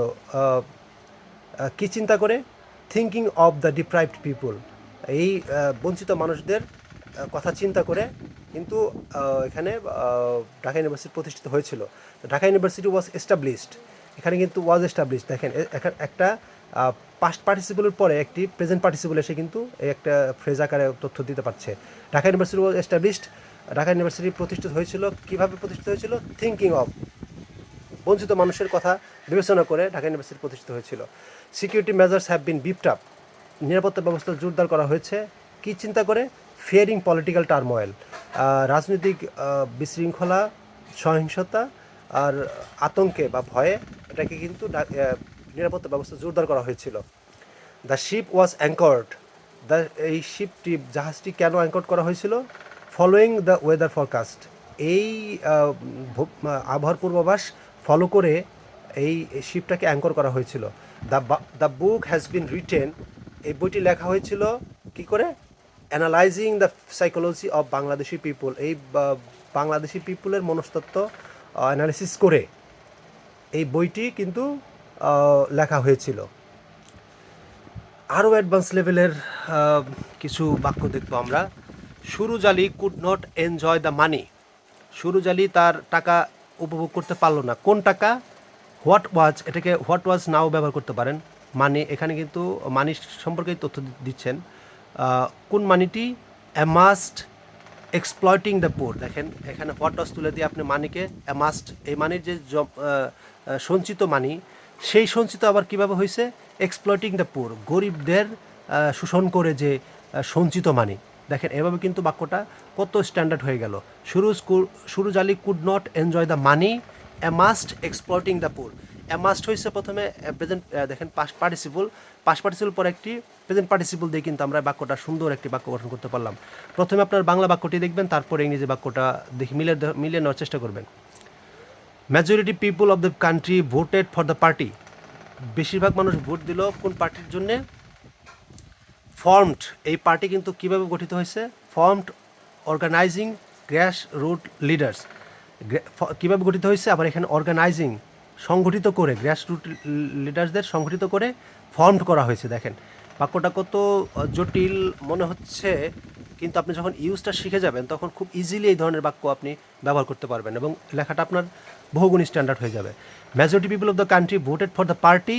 কি চিন্তা করে, thinking of the deprived people, এই বঞ্চিত মানুষদের কথা চিন্তা করে কিন্তু এখানে ঢাকা ইউনিভার্সিটি প্রতিষ্ঠিত হয়েছিল। ঢাকা ইউনিভার্সিটি ওয়াজ এস্টাবলিশড, এখানে কিন্তু ওয়াজ এস্টাবলিশড, দেখেন একটা পাস্ট পার্টিসিপলের পরে একটি প্রেজেন্ট পার্টিসিপল এসে কিন্তু এই একটা ফ্রেজ আকারে তথ্য দিতে পারছে। Dhaka university was established, Dhaka university প্রতিষ্ঠিত হয়েছিল, কীভাবে প্রতিষ্ঠিত হয়েছিল, থিঙ্কিং অফ, বঞ্চিত মানুষের কথা বিবেচনা করে ঢাকা ইউনিভার্সিটি প্রতিষ্ঠিত হয়েছিল। Security measures have been beefed up, নিরাপত্তা ব্যবস্থা জোরদার করা হয়েছে, কি চিন্তা করে, ফিয়ারিং পলিটিক্যাল টার্মোয়েল, রাজনৈতিক বিশৃঙ্খলা, সহিংসতা আর আতঙ্কে বা ভয়ে এটাকে কিন্তু নিরাপত্তা ব্যবস্থা জোরদার করা হয়েছিল। দ্য শিপ ওয়াজ অ্যাঙ্কর্ড, এই শিপটি, জাহাজটি কেন অ্যাঙ্কর্ড করা হয়েছিল, ফলোয়িং দ্য ওয়েদার ফরকাস্ট, এই আবহাওয়ার পূর্বাভাস ফলো করে এই শিপটাকে অ্যাঙ্কর করা হয়েছিল। The book has been written, এই বইটি লেখা হয়েছিল কি করে, analysing the psychology of Bangladeshi people, এই বাংলাদেশি পিপুলের মনস্তত্ত্ব অ্যানালিসিস করে এই বইটি কিন্তু লেখা হয়েছিল। আরও অ্যাডভান্স লেভেলের কিছু বাক্য দেখবো আমরা। Suruj Ali could not enjoy the money. Suruj Ali তার টাকা উপভোগ করতে পারলো না। কোন টাকা? হোয়াট ওয়াজ, এটাকে হোয়াট ওয়াজ নাও ব্যবহার করতে পারেন। মানি, এখানে কিন্তু মানি সম্পর্কেই তথ্য দিচ্ছেন। কোন মানিটি? অ্যামাস্ট এক্সপ্লয়টিং দ্য পোর। দেখেন এখানে হোয়াট ওয়াজ তুলে দিয়ে আপনি মানিকে অ্যামাস্ট, এই মানির যে সঞ্চিত মানি, সেই সঞ্চিত আবার কিভাবে হয়েছে? এক্সপ্লয়টিং দ্য পোর, গরিবদের শোষণ করে যে সঞ্চিত মানি। দেখেন এভাবে কিন্তু বাক্যটা কত স্ট্যান্ডার্ড হয়ে গেল। Suruj Ali could not enjoy the money অ্যামাস্ট exploiting the poor. অ্যামাস্ট হয়েছে প্রথমে প্রেজেন্ট, দেখেন পাস্ট পার্টিসিপল পরে একটি প্রেজেন্ট পার্টিসিপল দিয়ে কিন্তু আমরা বাক্যটা সুন্দর একটি বাক্য গঠন করতে পারলাম। প্রথমে আপনার বাংলা বাক্যটি দেখবেন, তারপরে ইংরেজি বাক্যটা দেখে মিলিয়ে নেওয়ার চেষ্টা করবেন। Majority people of the country voted for the party. বেশিরভাগ মানুষ ভোট দিল কোন পার্টির জন্যে? ফর্মড, এই পার্টি কিন্তু কীভাবে গঠিত হয়েছে? Formed organising grass root leaders. কীভাবে গঠিত হয়েছে? আবার এখানে অর্গানাইজিং, সংগঠিত করে, গ্রাস রুট লিডার্সদের সংগঠিত করে ফর্মড করা হয়েছে। দেখেন বাক্যটা কত জটিল মনে হচ্ছে, কিন্তু আপনি যখন ইউজটা শিখে যাবেন তখন খুব ইজিলি এই ধরনের বাক্য আপনি ব্যবহার করতে পারবেন এবং লেখাটা আপনার বহুগুণী স্ট্যান্ডার্ড হয়ে যাবে। Majority people of the country voted for the party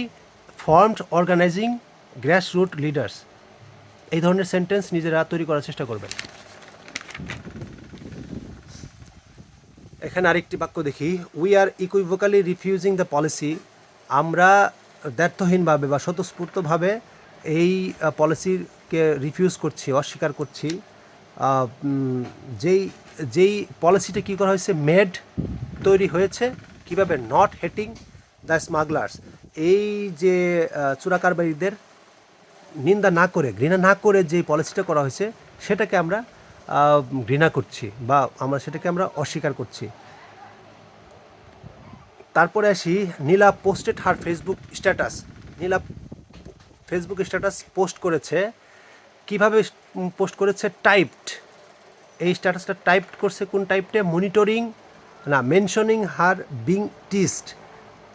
formed organising grass root leaders. এই ধরনের সেন্টেন্স নিজেরা তৈরি করার চেষ্টা করবেন। এখানে আরেকটি বাক্য দেখি। We are equivocally refusing the policy. আমরা দ্ব্যর্থহীনভাবে বা স্বতঃস্ফূর্তভাবে এই পলিসিকে রিফিউজ করছি, অস্বীকার করছি। যেই পলিসিটা কী করা হয়েছে? মেড, তৈরি হয়েছে। কিভাবে? Not hating the smugglers. এই যে চোরাকারবারীদের নিন্দা না করে, ঘৃণা না করে যে পলিসিটা করা হয়েছে সেটাকে আমরা ঘৃণা করছি বা সেটাকে আমরা অস্বীকার করছি। তারপরে আসি, নীলা পোস্টেড হার ফেসবুক স্ট্যাটাস। নীলা ফেসবুক স্ট্যাটাস পোস্ট করেছে। কিভাবে পোস্ট করেছে? টাইপড, এই স্ট্যাটাসটা টাইপড করছে। কোন টাইপটে? মনিটরিং না, মেনশনিং হার বিং টিস্ট,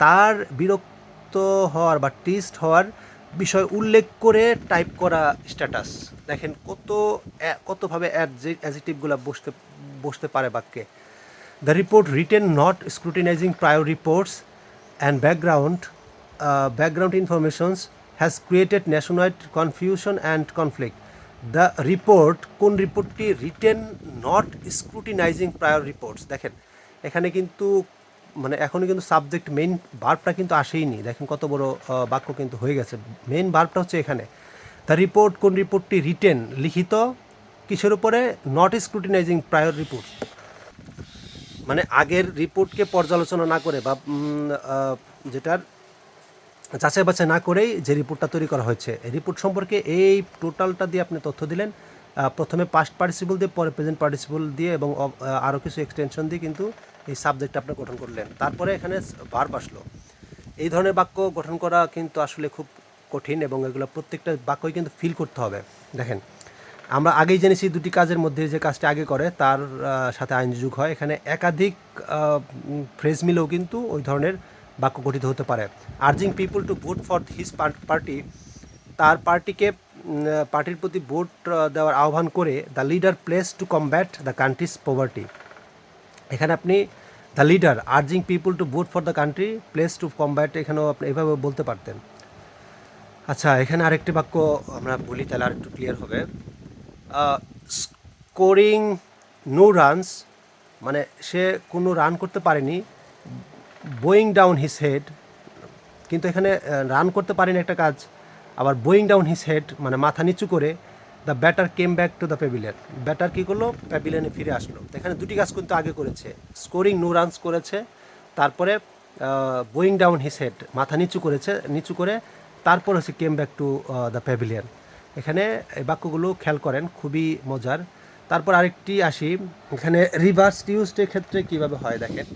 তার বিরক্ত হওয়ার বা টিস্ট হওয়ার বিষয় উল্লেখ করে টাইপ করা স্ট্যাটাস। দেখেন কতভাবে অ্যাডজেক্টিভগুলো বসতে পারে বাক্যে। The report written not scrutinising prior reports and background informations has created nationwide confusion and conflict. The report, কোন রিপোর্টটি? Written not scrutinising prior reports. দেখেন এখানে কিন্তু এখনও কিন্তু সাবজেক্ট মেইন ভার্বটা কিন্তু আসেইনি। দেখেন কত বড় বাক্য কিন্তু হয়ে গেছে। মেইন ভার্বটা হচ্ছে এখানে। দ্য রিপোর্ট, কোন রিপোর্টটি? রিটেন, লিখিত। কিসের উপরে? নট স্ক্রুটিনাইজিং প্রায়র রিপোর্ট, আগের রিপোর্টকে পর্যালোচনা না করে বা যেটার যাচাই বাছাই না করেই যে রিপোর্টটা তৈরি করা হয়েছে। এই রিপোর্ট সম্পর্কে এই টোটালটা দিয়ে আপনি তথ্য দিলেন। প্রথমে পাস্ট পার্টিসিপল দিয়ে, পরে প্রেজেন্ট পার্টিসিপল দিয়ে এবং আরও কিছু এক্সটেনশন দিয়ে কিন্তু এই সাবজেক্টটা আপনি গঠন করলেন। তারপরে এখানে ভার্ব আসলো। এই ধরনের বাক্য গঠন করা কিন্তু আসলে খুব কঠিন এবং এগুলো প্রত্যেকটা বাক্যই কিন্তু ফিল করতে হবে। দেখেন আমরা আগেই জেনেছি দুটি কাজের মধ্যে যে কাজটা আগে করে তার সাথে আইনযোগ হয়। এখানে একাধিক ফ্রেজ মিলেও কিন্তু ওই ধরনের বাক্য গঠিত হতে পারে। Urging people to vote for his party, তার পার্টির প্রতি ভোট দেওয়ার আহ্বান করে। The leader place to combat the countries poverty. এখানে আপনি the leader urging people to vote for the country place to combat, এখানেও আপনি এভাবে বলতে পারতেন। আচ্ছা, এখানে আরেকটি বাক্য আমরা বলি, তাহলে আর একটু ক্লিয়ার হবে। স্কোরিং নো রানস, সে কোনো রান করতে পারেনি। বোয়িং ডাউন হিজ হেড, কিন্তু এখানে রান করতে পারেনি একটা কাজ, আবার বোয়িং ডাউন হিজ হেড মাথা নিচু করে। The batter came back to the pavilion, batter কী করলো? প্যাভিলিয়নে ফিরে আসলো। এখানে দুটি কাজ কিন্তু আগে করেছে। স্কোরিং নো রানস করেছে, তারপরে বোয়িং ডাউন হিজ হেড, মাথা নিচু করে তারপর হচ্ছে কেম ব্যাক টু দ্য প্যাভিলিয়ন। এখানে এই বাক্যগুলো খেয়াল করেন, খুবই মজার। তারপর আরেকটি আসি, এখানে রিভার্স ইউজডের ক্ষেত্রে কীভাবে হয় দেখেন।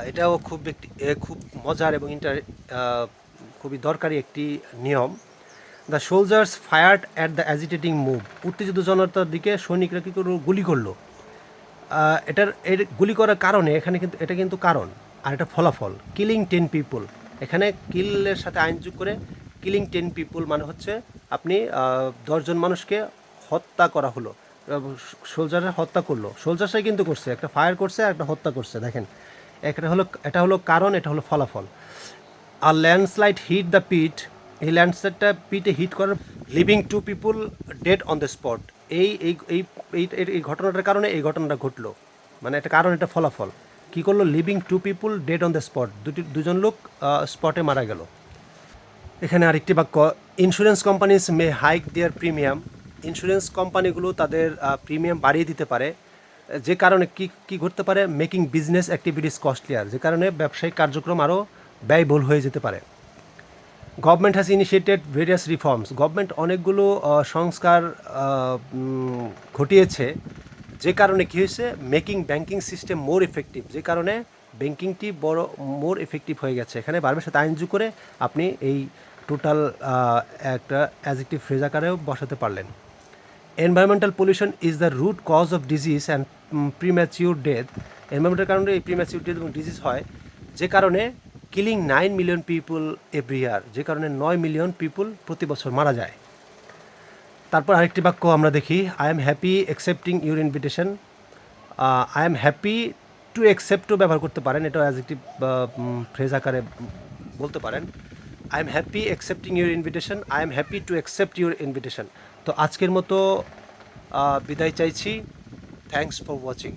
এটাও খুব মজার এবং খুবই দরকারি একটি নিয়ম। The soldiers fired at the agitating mob, উত্তেজিত জনতার দিকে সৈনিকরা কী করলো? গুলি করলো। এর গুলি করার কারণে এখানে কিন্তু এটা কিন্তু কারণ, আর এটা ফলাফল। কিলিং 10 পিপল, এখানে কিলের সাথে আইন যোগ করে কিলিং 10 পিপুল মানে হচ্ছে আপনি 10জন মানুষকে হত্যা করা হলো, সোলজারের হত্যা করলো, সোলজারসাই কিন্তু করছে, একটা ফায়ার করছে আর একটা হত্যা করছে। দেখেন এটা হলো কারণ, এটা হলো ফলাফল। আর ল্যান্ডস্লাইড হিট দ্য পিট, এই ল্যান্ডস্লাইডটা পিটে হিট করার living 2 people dead on the spot. এই এই এই এই এই ঘটনাটার কারণে এই ঘটনাটা ঘটলো, মানে একটা কারণ, এটা ফলাফল। কী করলো? Living 2 people dead on the spot, দুজন লোক স্পটে মারা গেল। এখানে আরেকটি বাক্য, ইন্স্যুরেন্স কোম্পানিজ মে হাইক দেয়ার প্রিমিয়াম, ইন্স্যুরেন্স কোম্পানিগুলো তাদের প্রিমিয়াম বাড়িয়ে দিতে পারে, যে কারণে কি ঘটতে পারে? মেকিং বিজনেস অ্যাক্টিভিটিস কস্টলিয়ার, যে কারণে ব্যবসায়িক কার্যক্রম আরও ব্যয়বহুল হয়ে যেতে পারে। Government has initiated various reforms, government অনেকগুলো সংস্কার ঘটিয়েছে, যে কারণে কী হয়েছে? Making banking system more effective, যে কারণে ব্যাংকিংটি মোর এফেক্টিভ হয়ে গেছে। এখানে ভার্বের সাথে আইনযোগ করে আপনি এই টোটাল একটা অ্যাডজেক্টিভ ফ্রেজ আকারেও বসাতে পারলেন। Environmental pollution is the root cause of disease and premature death, এনভায়রনমেন্টের কারণে এই প্রিম্যাচিউর ডেথ এবং ডিজিজ হয়, যে কারণে killing 9 million people every year, যে কারণে 9 মিলিয়ন পিপুল প্রতি বছর মারা যায়। তারপর আরেকটি বাক্য আমরা দেখি, I am happy accepting your invitation, I am happy to অ্যাকসেপ্টও ব্যবহার করতে পারেন, এটা অ্যাডজেক্টিভ ফ্রেজ আকারে বলতে পারেন। I am happy accepting your invitation, I am happy to accept your invitation. তো আজকের মতো বিদায় চাইছি। Thanks for watching.